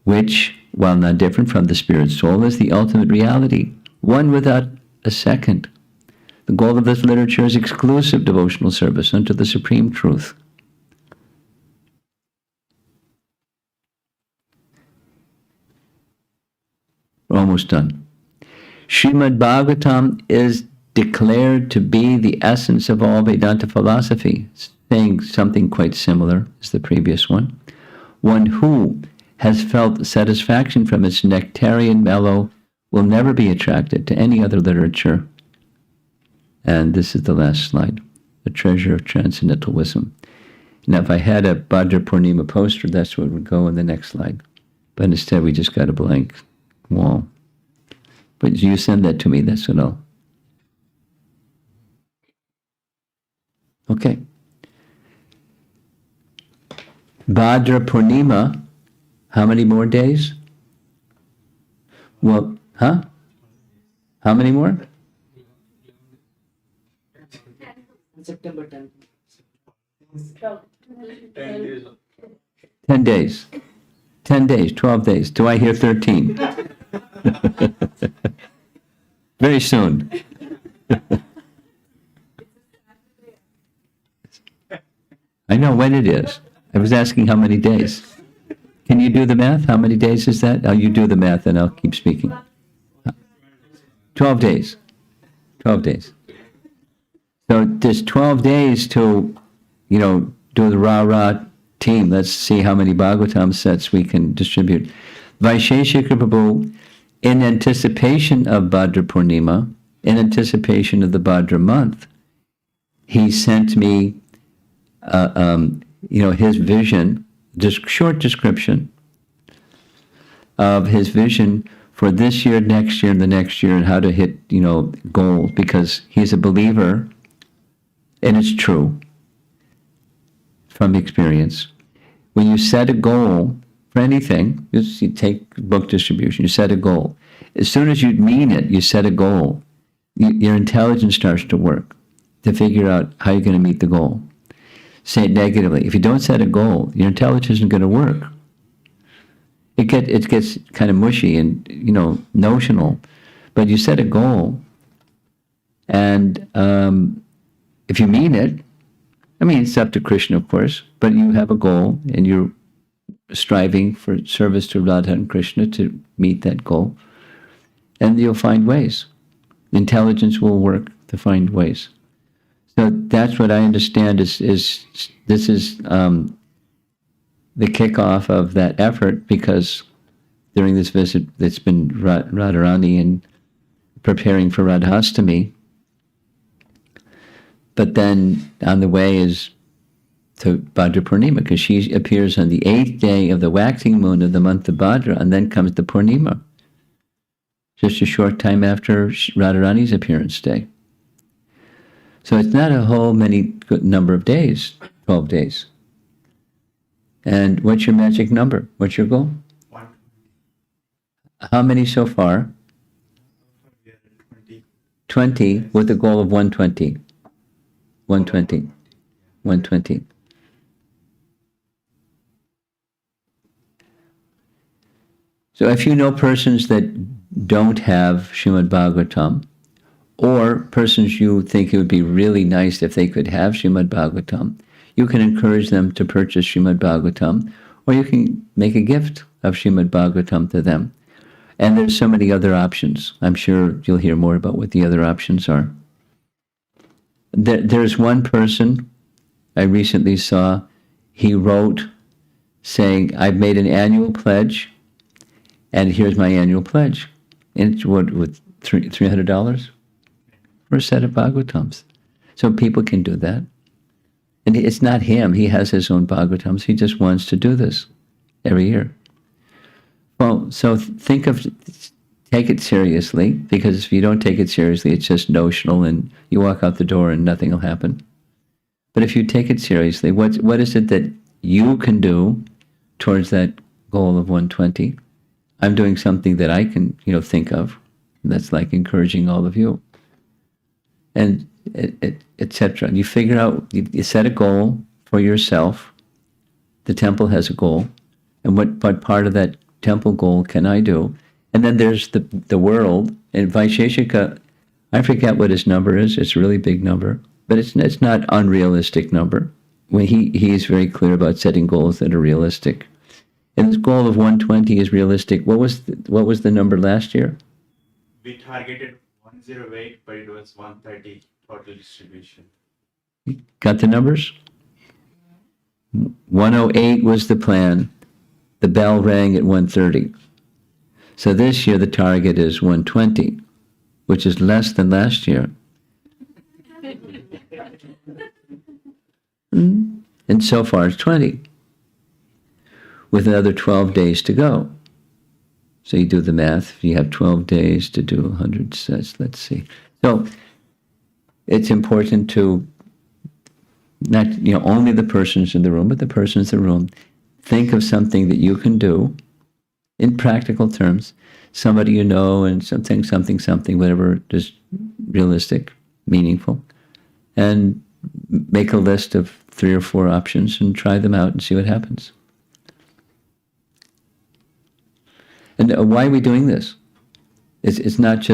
which, while not different from the spirit soul, is the ultimate reality, one without a second. The goal of this literature is exclusive devotional service unto the supreme truth. We're almost done. Srimad-Bhagavatam is declared to be the essence of all Vedanta philosophy, saying something quite similar as the previous one. One who has felt satisfaction from its nectarian mellow will never be attracted to any other literature. And this is the last slide, the treasure of transcendental wisdom. Now, if I had a Bhadra Purnima poster, that's what would go in the next slide. But instead, we just got a blank wall. But you send that to me, that's what I'll... Okay. Bhadra Purnima, how many more days? Well, huh? How many more? September 10th. 10 days. 10 days, 12 days. Do I hear 13? Very soon. I know when it is. I was asking how many days. Can you do the math? How many days is that? Oh, you do the math and I'll keep speaking. 12 days. 12 days. So there's 12 days to, do the rah-rah team. Let's see how many Bhagavatam sets we can distribute. Vaisheshika Prabhu, in anticipation of Bhadra Purnima, in anticipation of the Bhadra month, he sent me, his vision, just short description of his vision for this year, next year, and the next year, and how to hit, goals, because he's a believer, and it's true from experience. When you set a goal for anything, you take book distribution, you set a goal. As soon as you mean it, you set a goal, your intelligence starts to work to figure out how you're going to meet the goal. Say it negatively. If you don't set a goal, your intelligence isn't going to work. It gets kind of mushy and, notional. But you set a goal, and if you mean it, it's up to Krishna, of course, but you have a goal, and you're striving for service to Radha and Krishna to meet that goal, and you'll find ways. Intelligence will work to find ways. So that's what I understand is this is the kickoff of that effort, because during this visit, it's been Radharani and preparing for Radhastami. But then on the way is to Bhadra Purnima, because she appears on the 8th day of the waxing moon of the month of Bhadra, and then comes the Purnima, just a short time after Radharani's appearance day. So it's not a whole good number of days, 12 days. And what's your magic number? What's your goal? 1. How many so far? 20. 20 with a goal of 120. 120. 120. So if you know persons that don't have Srimad-Bhagavatam, or persons you think it would be really nice if they could have Srimad-Bhagavatam, you can encourage them to purchase Srimad-Bhagavatam, or you can make a gift of Srimad-Bhagavatam to them. And there's so many other options. I'm sure you'll hear more about what the other options are. There's one person I recently saw, he wrote saying, I've made an annual pledge, and here's my annual pledge. And it's with $300 for a set of Bhagavatams. So people can do that. And it's not him, he has his own Bhagavatams, he just wants to do this every year. Well, so take it seriously, because if you don't take it seriously, it's just notional and you walk out the door and nothing will happen. But if you take it seriously, what is it that you can do towards that goal of 120? I'm doing something that I can, think of. That's like encouraging all of you. And etc. You figure out, you set a goal for yourself. The temple has a goal. And what part of that temple goal can I do? And then there's the world. And Vaisheshika, I forget what his number is. It's a really big number. But it's not unrealistic number. When he is very clear about setting goals that are realistic. And this goal of 120 is realistic. What was the number last year? We targeted 108, but it was 130 total distribution. Got the numbers? 108 was the plan. The bell rang at 1:30. So this year the target is 120, which is less than last year. And so far it's 20, with another 12 days to go. So you do the math, you have 12 days to do 100 sets, let's see. So it's important to not, only the persons in the room, but the persons in the room, think of something that you can do in practical terms, somebody you know, and something, whatever is realistic, meaningful, and make a list of 3 or 4 options and try them out and see what happens. And why are we doing this? It's not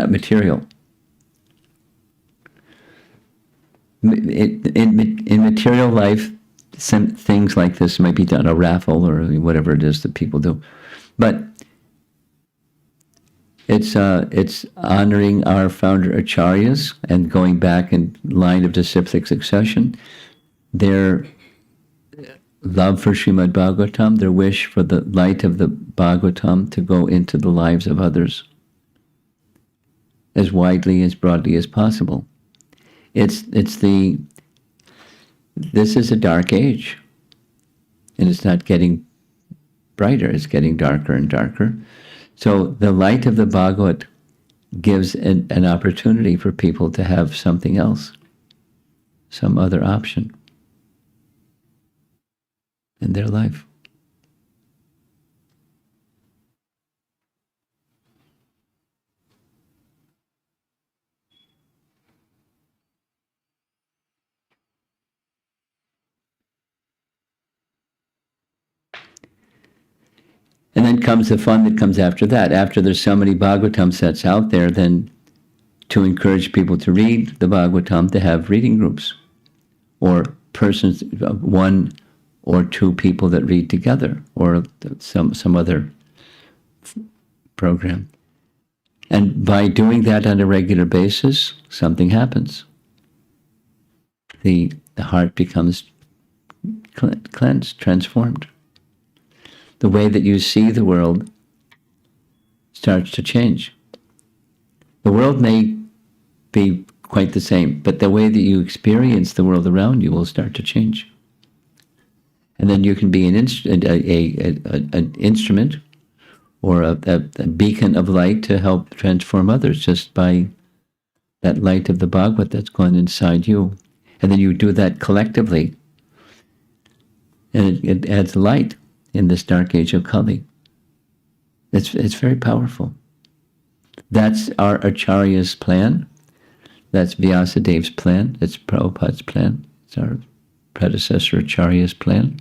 material. In material life, some things like this might be done, a raffle or whatever it is that people do, but it's honoring our founder acharyas and going back in line of disciplic succession, their love for Srimad-Bhagavatam, their wish for the light of the Bhagavatam to go into the lives of others as widely, as broadly as possible. This is a dark age, and it's not getting brighter, it's getting darker and darker. So the light of the Bhagavat gives an opportunity for people to have something else, some other option in their life. And then comes the fun that comes after that. After there's so many Bhagavatam sets out there, then to encourage people to read the Bhagavatam, to have reading groups, or persons, 1 or 2 people that read together, or some other program. And by doing that on a regular basis, something happens. The heart becomes cleansed, transformed. The way that you see the world starts to change. The world may be quite the same, but the way that you experience the world around you will start to change. And then you can be an instrument or a beacon of light to help transform others just by that light of the Bhagavad that's gone inside you. And then you do that collectively, and it adds light in this dark age of Kali. It's very powerful. That's our Acharya's plan. That's Vyasadev's plan. It's Prabhupada's plan. It's our predecessor Acharya's plan.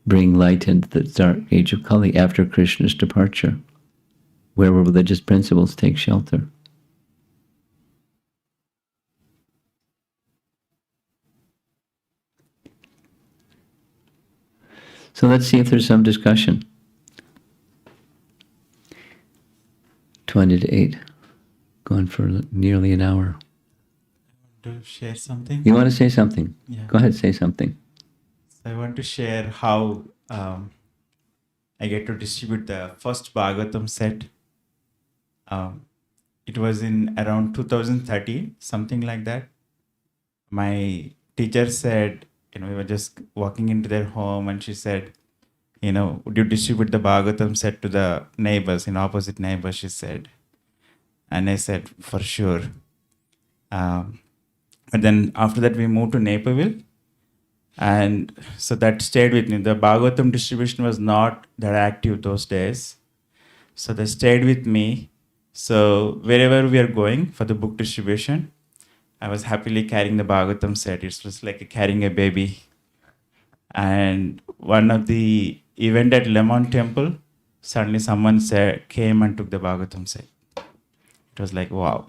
Bring light into the dark age of Kali after Krishna's departure, where religious principles take shelter. So let's see if there's some discussion. 20 to 8, going for nearly an hour. To share something? You want to say something? Yeah. Go ahead, say something. I want to share how I get to distribute the first Bhagavatam set. It was in around 2013, something like that. My teacher said, we were just walking into their home, and she said, would you distribute the Bhagavatam set to the neighbors, opposite neighbors, she said. And I said, for sure. But then after that, we moved to Naperville. And so that stayed with me. The Bhagavatam distribution was not that active those days. So they stayed with me. So wherever we are going for the book distribution, I was happily carrying the Bhagavatam set. It was like carrying a baby. And one of the event at Lemon Temple, suddenly someone came and took the Bhagavatam set. It was like, wow.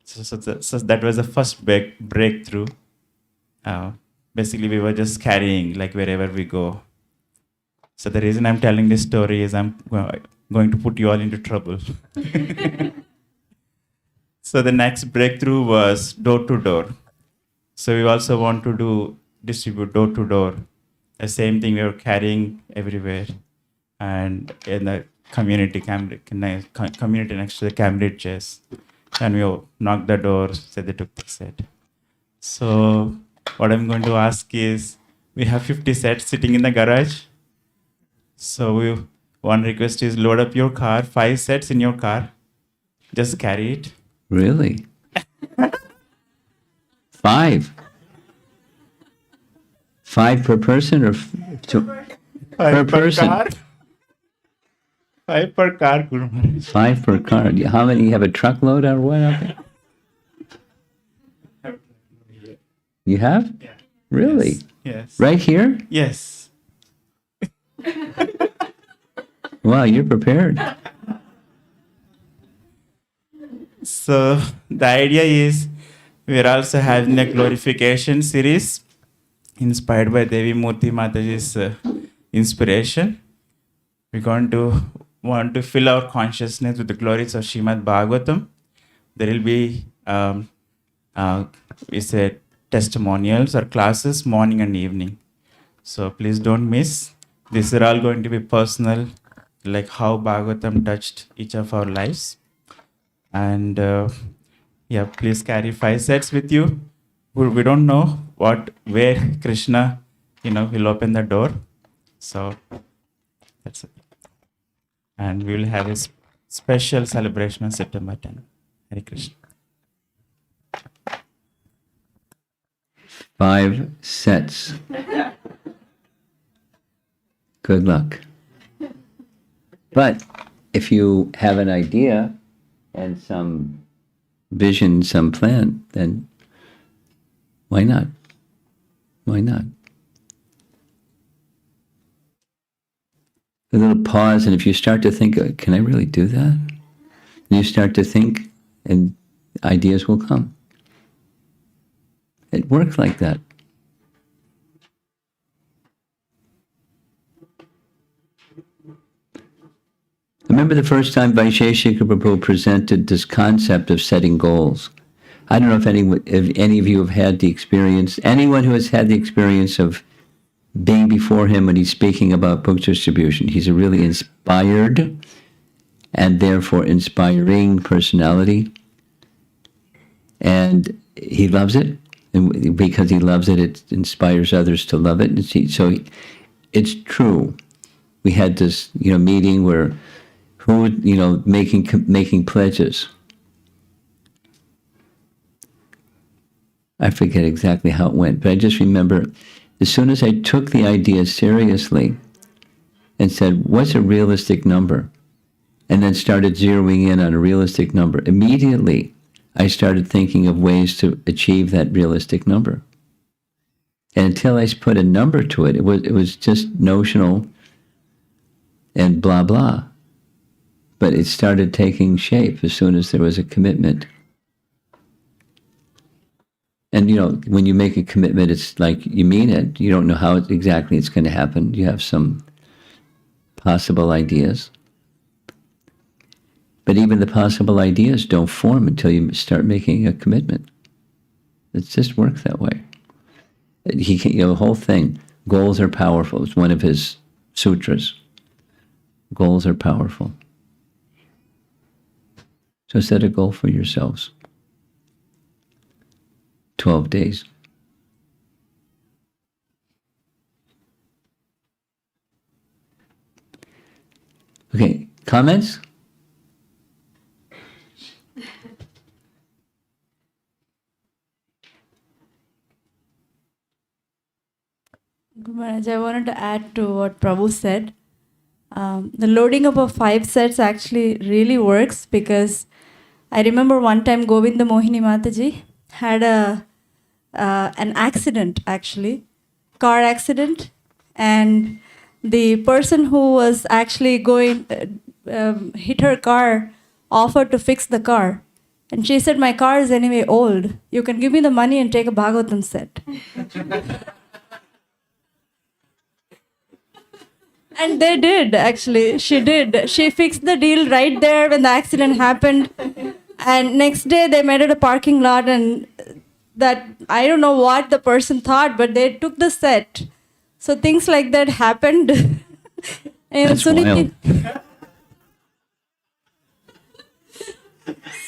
So that was the first breakthrough. Basically, we were just carrying like wherever we go. So the reason I'm telling this story is I'm going to put you all into trouble. So the next breakthrough was door to door. So we also want to distribute door to door. The same thing we were carrying everywhere. and in the community community next to the Cambridge church. And we knocked the door, said they took the set. So what I'm going to ask is, we have 50 sets sitting in the garage. So one request is load up your car, 5 sets in your car. Just carry it. Really? 5? 5 per person or two? 5 per person? car. 5 per car, Guru Maharaj. 5 per car. How many? You have a truckload or what? Okay. You have? Yeah. Really? Yes. Right here? Yes. Wow, you're prepared. So the idea is, we're also having a glorification series inspired by Devi Murti Mataji's inspiration. We're going to want to fill our consciousness with the glories of Srimad-Bhagavatam. There will be we said testimonials or classes morning and evening. So please don't miss. These are all going to be personal, like how Bhagavatam touched each of our lives. And yeah, please carry 5 sets with you. We don't know where Krishna, will open the door. So that's it. And we will have a special celebration on September 10th. Hare Krishna. 5 sets. Good luck. But if you have an idea and some vision, some plan, then why not? Why not? A little pause, and if you start to think, can I really do that? And you start to think, and ideas will come. It works like that. I remember the first time Vaisheshika Prabhu presented this concept of setting goals. I don't know if any of you have had the experience, anyone who has had the experience of being before him when he's speaking about book distribution. He's a really inspired and therefore inspiring personality. And he loves it. And because he loves it, it inspires others to love it. So it's true. We had this, meeting where making pledges. I forget exactly how it went, but I just remember as soon as I took the idea seriously and said, what's a realistic number? And then started zeroing in on a realistic number. Immediately, I started thinking of ways to achieve that realistic number. And until I put a number to it, it was just notional and blah, blah. But it started taking shape as soon as there was a commitment. And, when you make a commitment, it's like you mean it. You don't know how exactly it's going to happen. You have some possible ideas. But even the possible ideas don't form until you start making a commitment. It just works that way. The whole thing, goals are powerful. It's one of his sutras. Goals are powerful. So set a goal for yourselves. 12 days. Okay, comments? Guru Maharaj, I wanted to add to what Prabhu said. The loading up of 5 sets actually really works, because I remember one time Govinda Mohini Mataji had an accident, actually, car accident, and the person who was actually hit her car offered to fix the car. And she said, my car is anyway old. You can give me the money and take a Bhagavatam set. And they did, actually. She did. She fixed the deal right there when the accident happened. And next day they met at a parking lot, and that, I don't know what the person thought, but they took the set. So things like that happened. Anyway, That's wild.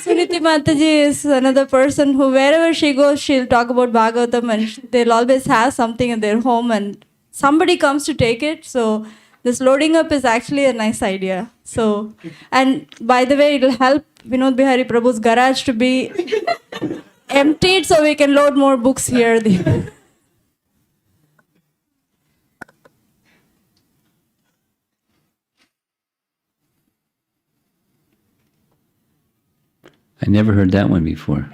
Suniti Mataji is another person who, wherever she goes, she'll talk about Bhagavatam, and they'll always have something in their home and somebody comes to take it. So this loading up is actually a nice idea. So, and by the way, it'll help Vinod Bihari Prabhu's garage to be emptied so we can load more books here. I never heard that one before.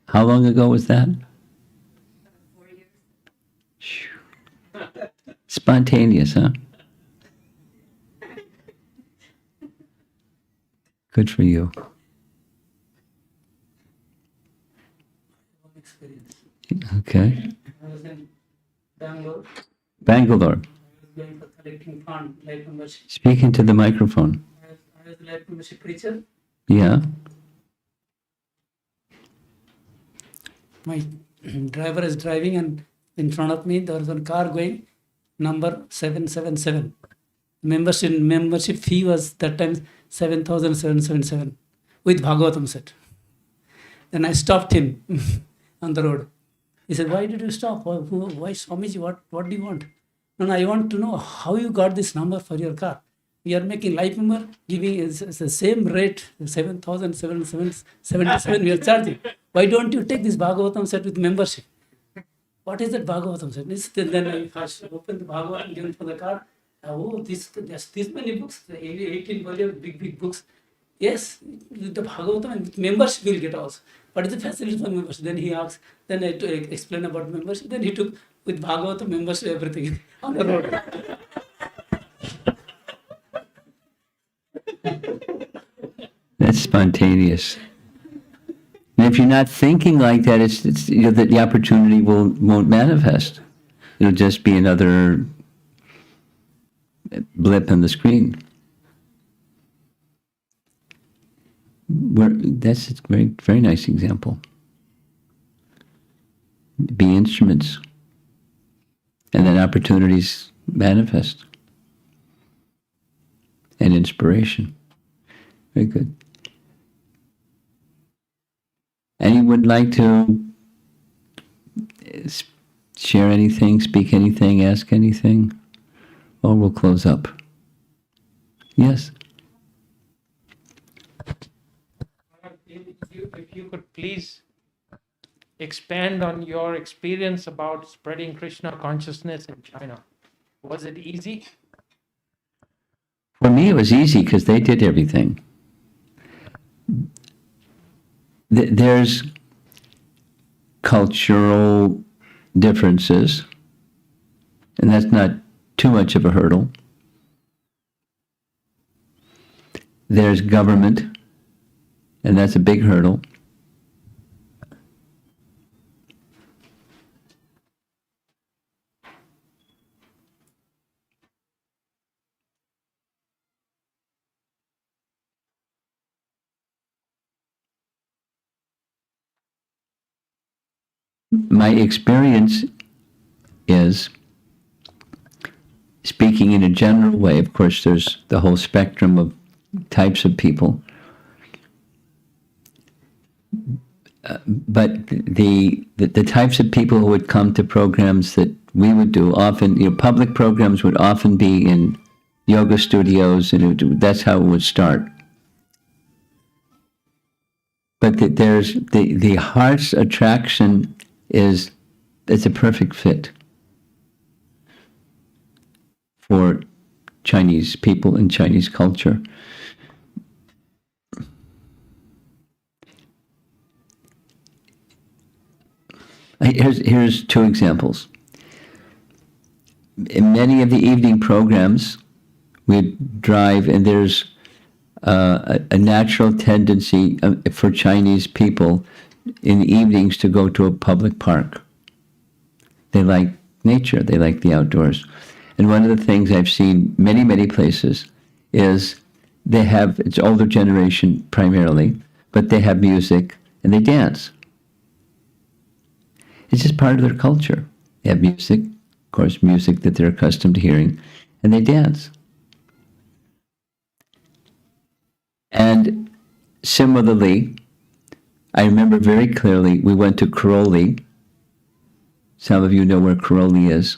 How long ago was that? 4 years. Phew. Spontaneous, huh? Good for you. Experience. Okay. I was in Bangalore. Bangalore. I was going for collecting fund, life membership. Speak into the microphone. I was a life membership preacher. Yeah. My driver is driving, and in front of me there was one car going, number 777. Membership fee was that time 7,777 with Bhagavatam set. Then I stopped him on the road. He said, "Why did you stop? Why Swamiji? What do you want?" No, I want to know how you got this number for your car. We are making life member, giving is the same rate, 7,777 we are charging. Why don't you take this Bhagavatam set with membership? What is that Bhagavatam set? Then I first opened the Bhagavatam, given for the car. This many books, 18 volume, big books. Yes, with the Bhagavatam and with membership we'll get also. What is the facility for membership? Then he asked, then I explained about membership. Then he took with Bhagavatam membership everything on the road. That's spontaneous. And if you're not thinking like that, it's the opportunity won't manifest. It'll just be another blip on the screen. That's a very nice example. Be instruments, and then opportunities manifest, and inspiration. Very good. Anyone like to share anything, speak anything, ask anything? Or we'll close up. Yes? If you could please expand on your experience about spreading Krishna consciousness in China. Was it easy? For me, it was easy because they did everything. There's cultural differences, and that's not too much of a hurdle. There's government, and that's a big hurdle. My experience is, speaking in a general way, of course there's the whole spectrum of types of people, but the types of people who would come to programs that we would do, often, public programs would often be in yoga studios, and that's how it would start. But there's the heart's attraction it's a perfect fit for Chinese people and Chinese culture. Here's two examples. In many of the evening programs, we drive, and there's a natural tendency for Chinese people in the evenings to go to a public park. They like nature, they like the outdoors. And one of the things I've seen many places is they have, it's older generation primarily, but they have music and they dance. It's just part of their culture. They have music, of course, music that they're accustomed to hearing, and they dance. And similarly, I remember very clearly, we went to Karoli. Some of you know where Karoli is.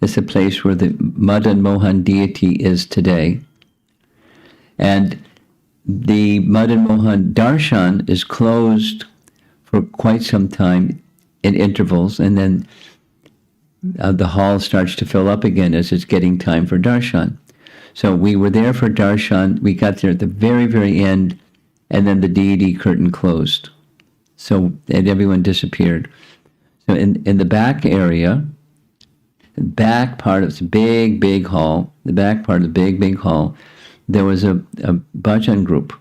It's a place where the Madan Mohan deity is today. And the Madan Mohan Darshan is closed for quite some time in intervals, and then the hall starts to fill up again as it's getting time for Darshan. So we were there for Darshan. We got there at the very, very end, and then the deity curtain closed. So, and everyone disappeared. So in the back area, the back part of this big, big hall, the back part of the big, big hall, there was a bhajan group.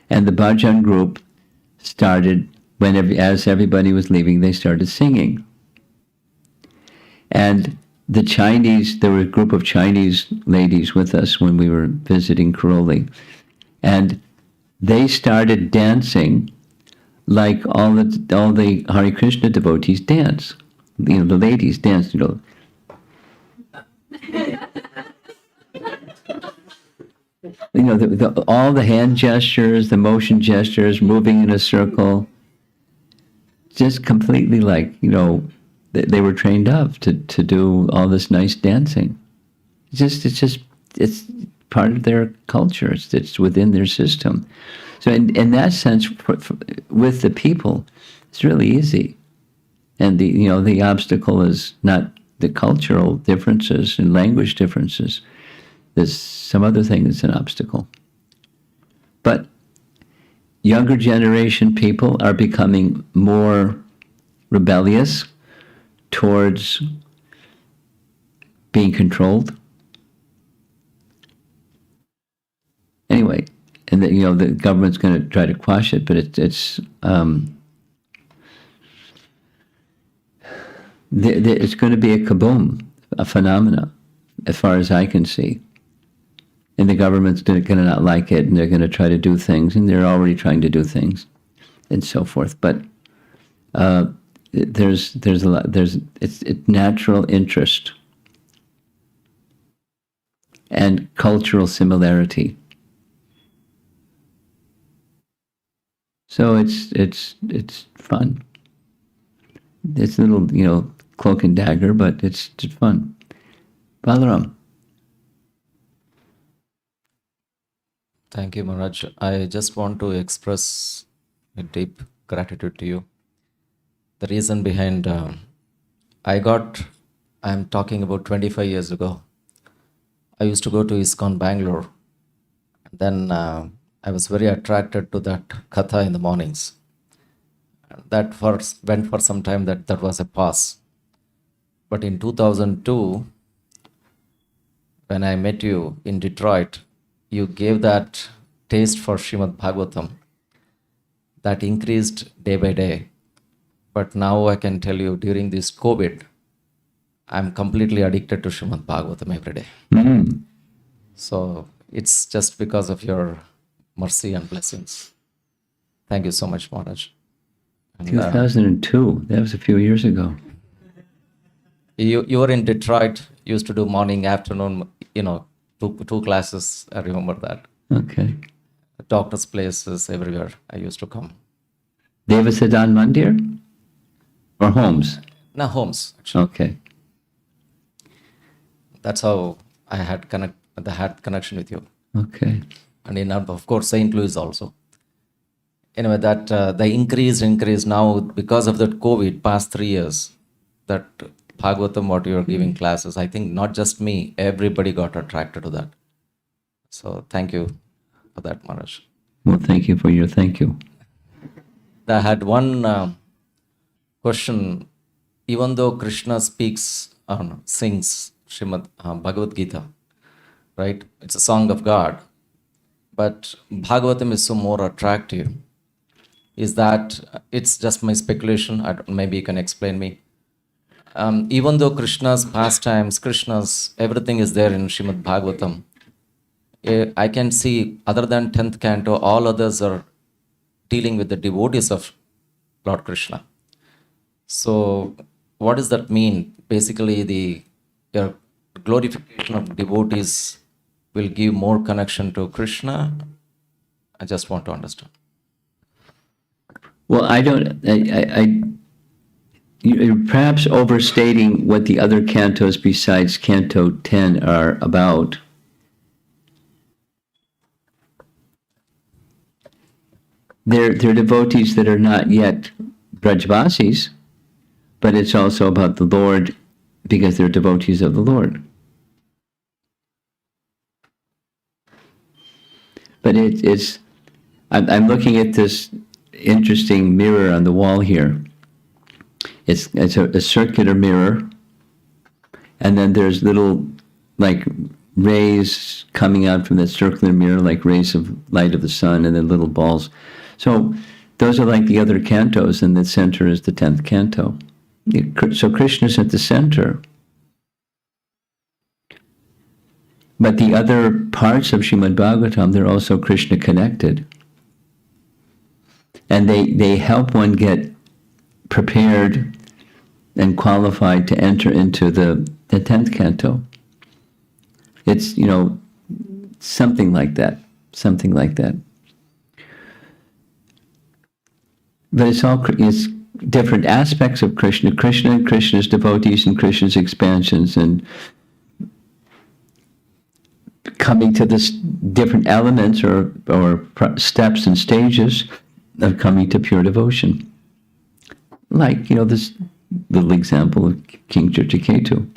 And the bhajan group started, as everybody was leaving, they started singing. And the Chinese, there were a group of Chinese ladies with us when we were visiting Karoli. And they started dancing like all the Hare Krishna devotees dance. You know, the ladies dance, you know. You know, all the hand gestures, the motion gestures, moving in a circle, just completely like, you know, they were trained up to do all this nice dancing. It's part of their culture. It's within their system. So in that sense, with the people, it's really easy. And the obstacle is not the cultural differences and language differences. There's some other thing that's an obstacle. But younger generation people are becoming more rebellious towards being controlled. Anyway, and the government's going to try to quash it, but it's going to be a kaboom, a phenomena, as far as I can see. And the government's going to not like it, and they're going to try to do things, and they're already trying to do things, and so forth. But there's a lot. It's natural interest and cultural similarity. So it's fun. It's a little cloak and dagger, but it's fun. Balaram. Thank you, Maharaj. I just want to express a deep gratitude to you. The reason behind I'm talking about 25 years ago. I used to go to ISKCON Bangalore. Then I was very attracted to that katha in the mornings. That first went for some time, that was a pause. But in 2002, when I met you in Detroit, you gave that taste for Srimad-Bhagavatam that increased day by day. But now I can tell you, during this COVID, I'm completely addicted to Srimad-Bhagavatam every day. Mm. So it's just because of your mercy and blessings. Thank you so much, Maharaj. And, 2002, that was a few years ago. you were in Detroit, used to do morning, afternoon, two classes. I remember that. Okay. Doctors' places, everywhere I used to come. Devasadan Mandir? Or homes? No, homes, actually. Okay. That's how I had connection with you. Okay. And in, of course, St. Louis also. Anyway, that the increase now, because of that COVID, past 3 years, that Bhagavatam, what you are giving classes, I think not just me, everybody got attracted to that. So thank you for that, Maharaj. Well, thank you for your thank you. I had one question. Even though Krishna sings Srimad Bhagavad Gita, right? It's a song of God. But Bhagavatam is so more attractive. Is that, it's just my speculation, maybe you can explain me. Even though Krishna's pastimes, everything is there in Srimad Bhagavatam, I can see, other than 10th canto, all others are dealing with the devotees of Lord Krishna. So what does that mean? Basically, your glorification of devotees will give more connection to Krishna? I just want to understand. Well, you're perhaps overstating what the other cantos besides Canto 10 are about. They're devotees that are not yet Brajvasis, but it's also about the Lord because they're devotees of the Lord. But I'm looking at this interesting mirror on the wall here. It's a circular mirror, and then there's little like rays coming out from that circular mirror, like rays of light of the sun, and then little balls. So those are like the other cantos, and the center is the 10th canto. So Krishna's at the center. But the other parts of Srimad-Bhagavatam, they're also Krishna connected. And they help one get prepared and qualified to enter into the 10th canto. It's, something like that. But it's different aspects of Krishna and Krishna's devotees and Krishna's expansions, and coming to this different elements or steps and stages of coming to pure devotion. Like, this little example of King Chitraketu.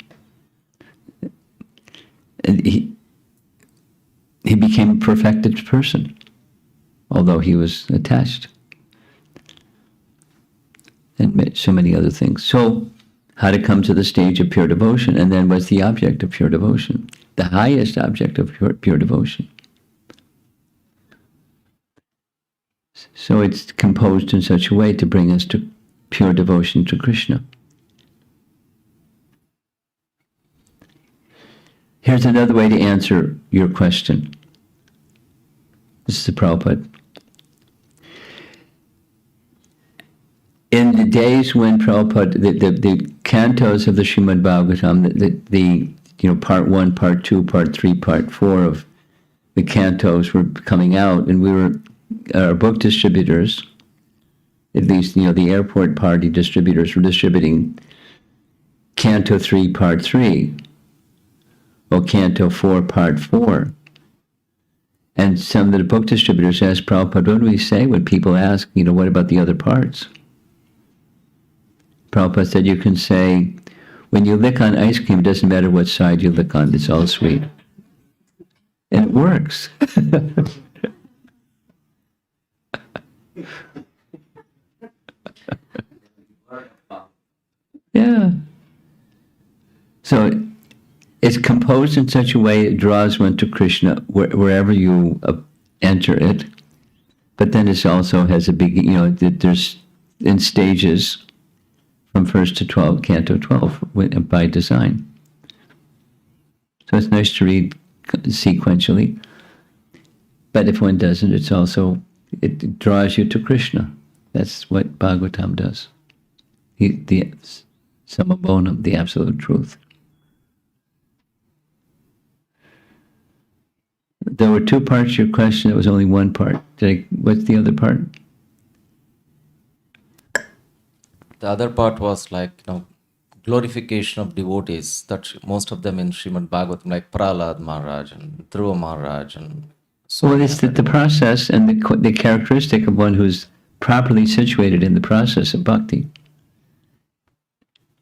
And he became a perfected person, although he was attached. And so many other things. So, how to come to the stage of pure devotion, and then what's the object of pure devotion? The highest object of pure devotion. So it's composed in such a way to bring us to pure devotion to Krishna. Here's another way to answer your question. This is the Prabhupada. In the days when Prabhupada, the cantos of the Srimad-Bhagavatam, the part 1, part 2, part 3, part 4 of the cantos were coming out, and our book distributors, at least, the airport party distributors were distributing Canto 3, Part 3, or Canto 4, Part 4. And some of the book distributors asked Prabhupada, what do we say when people ask, what about the other parts? Prabhupada said, you can say, when you lick on ice cream, it doesn't matter what side you lick on, it's all sweet. And it works. Yeah. So it's composed in such a way it draws one to Krishna wherever you enter it. But then it also has a big, there's in stages from 1st to 12, Canto 12, by design. So it's nice to read sequentially. But if one doesn't, it draws you to Krishna. That's what Bhagavatam does. The samabonam, the absolute truth. There were two parts to your question. There was only one part. What's the other part? The other part was glorification of devotees, that most of them in Srimad Bhagavatam, like Prahlad Maharaj and Dhruva Maharaj. And Well, it's the process and the characteristic of one who's properly situated in the process of bhakti.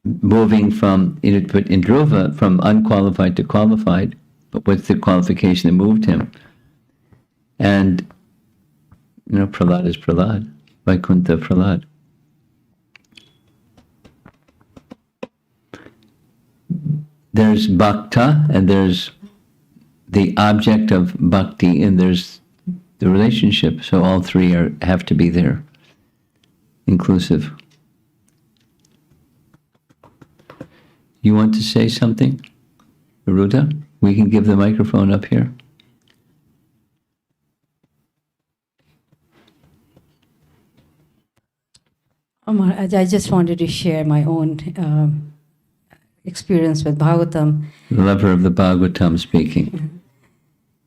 Moving from, in Dhruva, from unqualified to qualified, but what's the qualification that moved him? And, Prahlad is Prahlad, Vaikuntha Prahlad. There's bhakta, and there's the object of bhakti, and there's the relationship. So all three have to be there, inclusive. You want to say something, Aruda? We can give the microphone up here. Maharaj, I just wanted to share my own experience with Bhagavatam. The lover of the Bhagavatam speaking.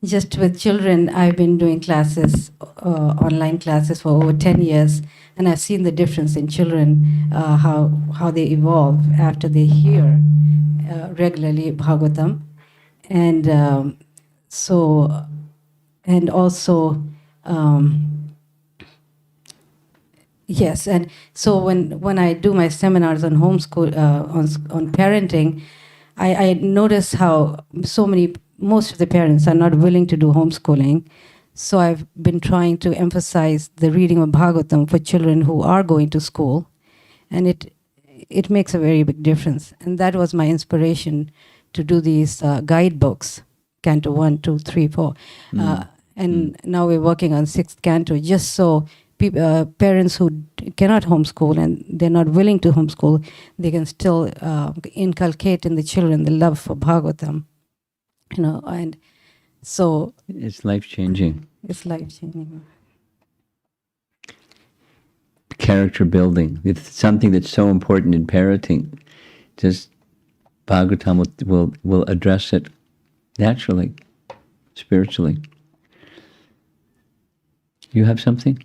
Just with children, I've been doing classes, online classes for over 10 years, and I've seen the difference in children, how they evolve after they hear regularly Bhagavatam. And and also, yes, and so when I do my seminars on homeschool, on parenting, I notice how most of the parents are not willing to do homeschooling. So I've been trying to emphasize the reading of Bhagavatam for children who are going to school, and it makes a very big difference. And that was my inspiration to do these guidebooks, Canto 1, 2, 3, 4. And now we're working on 6th Canto, just so parents who cannot homeschool and they're not willing to homeschool, they can still inculcate in the children the love for Bhagavatam. And so It's life-changing. it's life-changing. Character building. It's something that's so important in parenting. Just Bhagavatam will address it naturally, spiritually. You have something?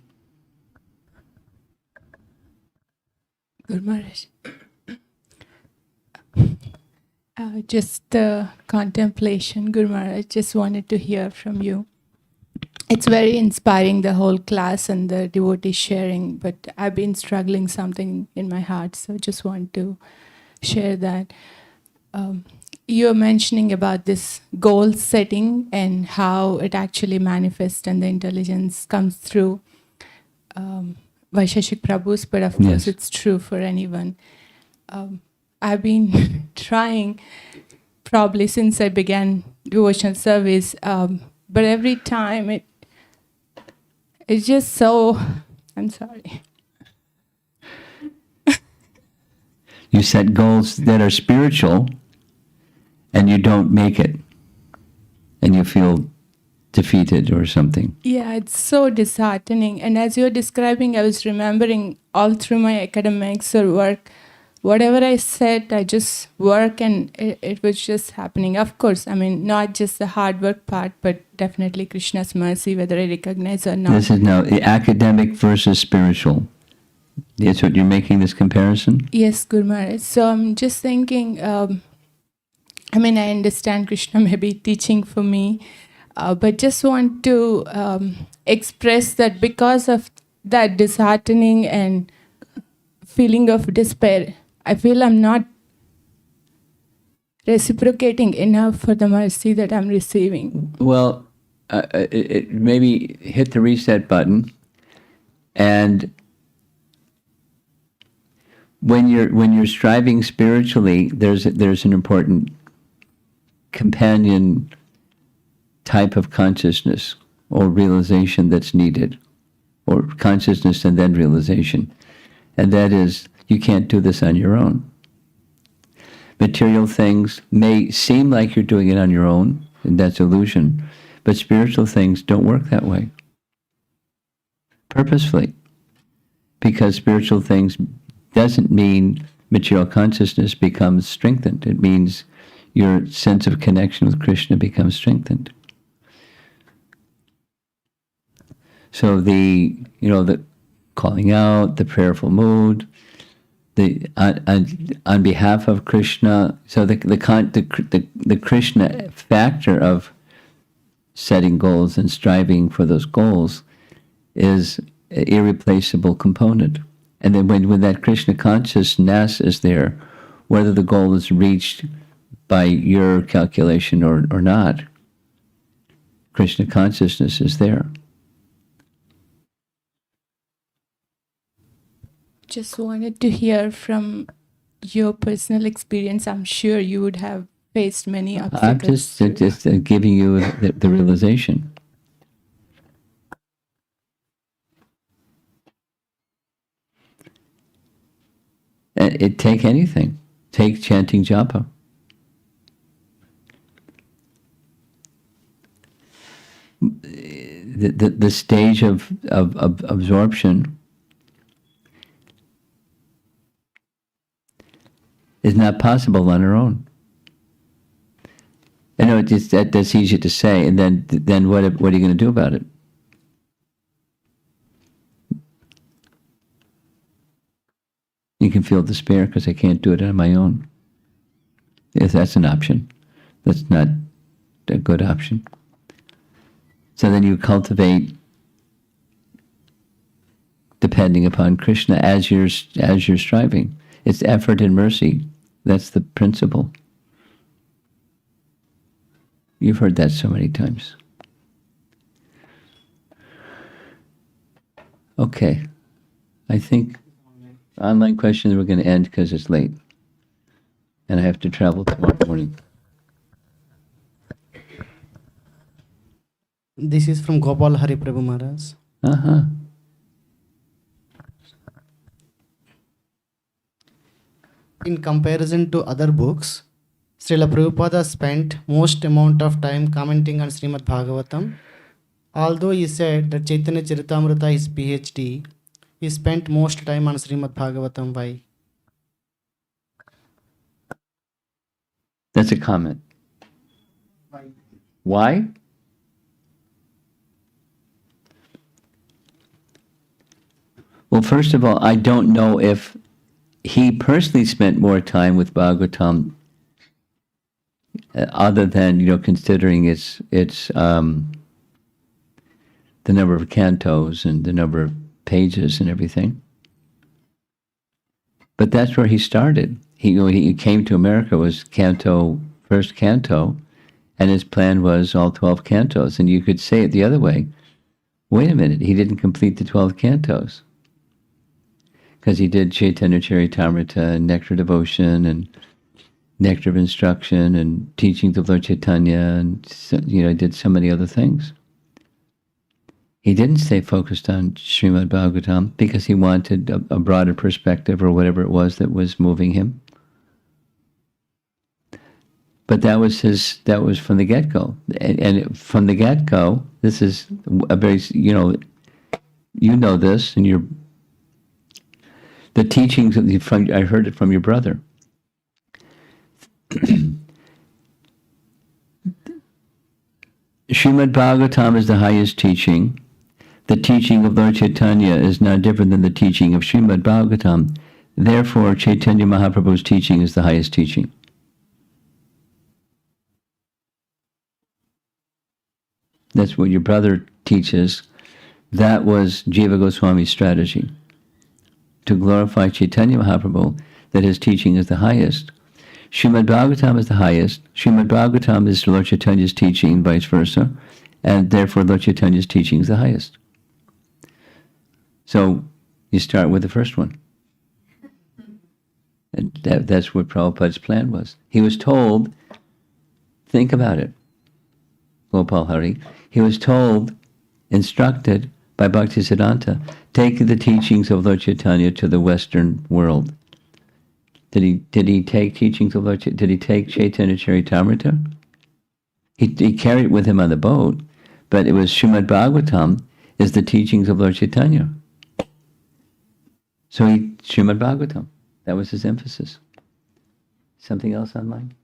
Guru Maharaj. Just the contemplation, Guru Maharaj, just wanted to hear from you. It's very inspiring, the whole class and the devotee sharing, but I've been struggling something in my heart, so just want to share that. You're mentioning about this goal setting and how it actually manifests and the intelligence comes through Vaisheshik Prabhus, but of course it's true for anyone. I've been trying probably since I began devotional service, but every time it's just so, I'm sorry. You set goals that are spiritual and you don't make it, and you feel defeated or something. Yeah, it's so disheartening. And as you're describing, I was remembering all through my academics or work, whatever I said, I just work and it was just happening. Of course, I mean, not just the hard work part, but definitely Krishna's mercy, whether I recognize or not. This is now academic versus spiritual. That's what you're making this comparison? Yes, Guru Maharaj. So I'm just thinking, I mean, I understand Krishna may be teaching for me, but just want to express that because of that disheartening and feeling of despair, I feel I'm not reciprocating enough for the mercy that I'm receiving. Well, maybe hit the reset button, and when you're striving spiritually, there's an important companion type of consciousness or realization that's needed, or consciousness and then realization, and that is you can't do this on your own. Material things may seem like you're doing it on your own, and that's illusion, but spiritual things don't work that way. Purposefully. Because spiritual things doesn't mean material consciousness becomes strengthened. It means your sense of connection with Krishna becomes strengthened. So the calling out, the prayerful mood, on behalf of Krishna. So the Krishna factor of setting goals and striving for those goals is an irreplaceable component. And then when that Krishna consciousness is there, whether the goal is reached by your calculation or not, Krishna consciousness is there. Just wanted to hear from your personal experience. I'm sure you would have faced many obstacles. I'm just giving you the realization. Take anything. Take chanting japa. The stage of absorption is not possible on our own. I know that's easy to say, and then what are you going to do about it? You can feel despair because I can't do it on my own. If that's an option, that's not a good option. So then you cultivate depending upon Krishna as you're striving. It's effort and mercy. That's the principle. You've heard that so many times. Okay. I think online questions we're going to end because it's late. And I have to travel tomorrow morning. This is from Gopal Hari Prabhu Maharaj. Uh-huh. In comparison to other books, Srila Prabhupada spent most amount of time commenting on Srimad-Bhagavatam. Although he said that Chaitanya Charitamrita is PhD, he spent most time on Srimad-Bhagavatam. Why? That's a comment. Why? Well, first of all, I don't know if he personally spent more time with Bhagavatam other than, considering its the number of cantos and the number of pages and everything. But that's where he started. He came to America was first canto, and his plan was all 12 cantos. And you could say it the other way. Wait a minute, he didn't complete the 12 cantos. Because he did Chaitanya Charitamrita and Nectar Devotion and Nectar of Instruction and Teachings of Lord Chaitanya and, did so many other things. He didn't stay focused on Srimad Bhagavatam because he wanted a broader perspective or whatever it was that was moving him. But that was from the get-go. And from the get-go, this is a very, you know this, and the teachings I heard it from your brother. Srimad Bhagavatam is the highest teaching. The teaching of Lord Chaitanya is not different than the teaching of Srimad Bhagavatam. Therefore, Chaitanya Mahaprabhu's teaching is the highest teaching. That's what your brother teaches. That was Jiva Goswami's strategy. To glorify Chaitanya Mahaprabhu, that his teaching is the highest. Srimad Bhagavatam is the highest. Srimad Bhagavatam is Lord Chaitanya's teaching, vice versa, and therefore Lord Chaitanya's teaching is the highest. So you start with the first one. And that's what Prabhupada's plan was. He was told, think about it, Gopal Hari, he was told, instructed by Bhaktisiddhanta, take the teachings of Lord Chaitanya to the Western world. Did he take teachings of Lord Chaitanya? Did he take Chaitanya Charitamrita? He carried it with him on the boat, but it was Srimad Bhagavatam is the teachings of Lord Chaitanya. So Srimad Bhagavatam, that was his emphasis. Something else online?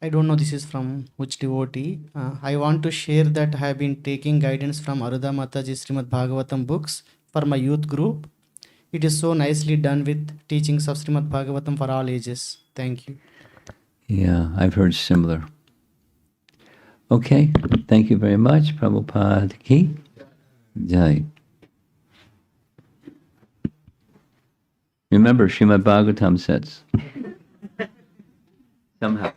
I don't know this is from which devotee. I want to share that I have been taking guidance from Aruda Mataji's Srimad Bhagavatam books for my youth group. It is so nicely done with teachings of Srimad Bhagavatam for all ages. Thank you. Yeah, I've heard similar. Okay, thank you very much. Prabhupada ki jai. Remember, Srimad Bhagavatam says. Somehow.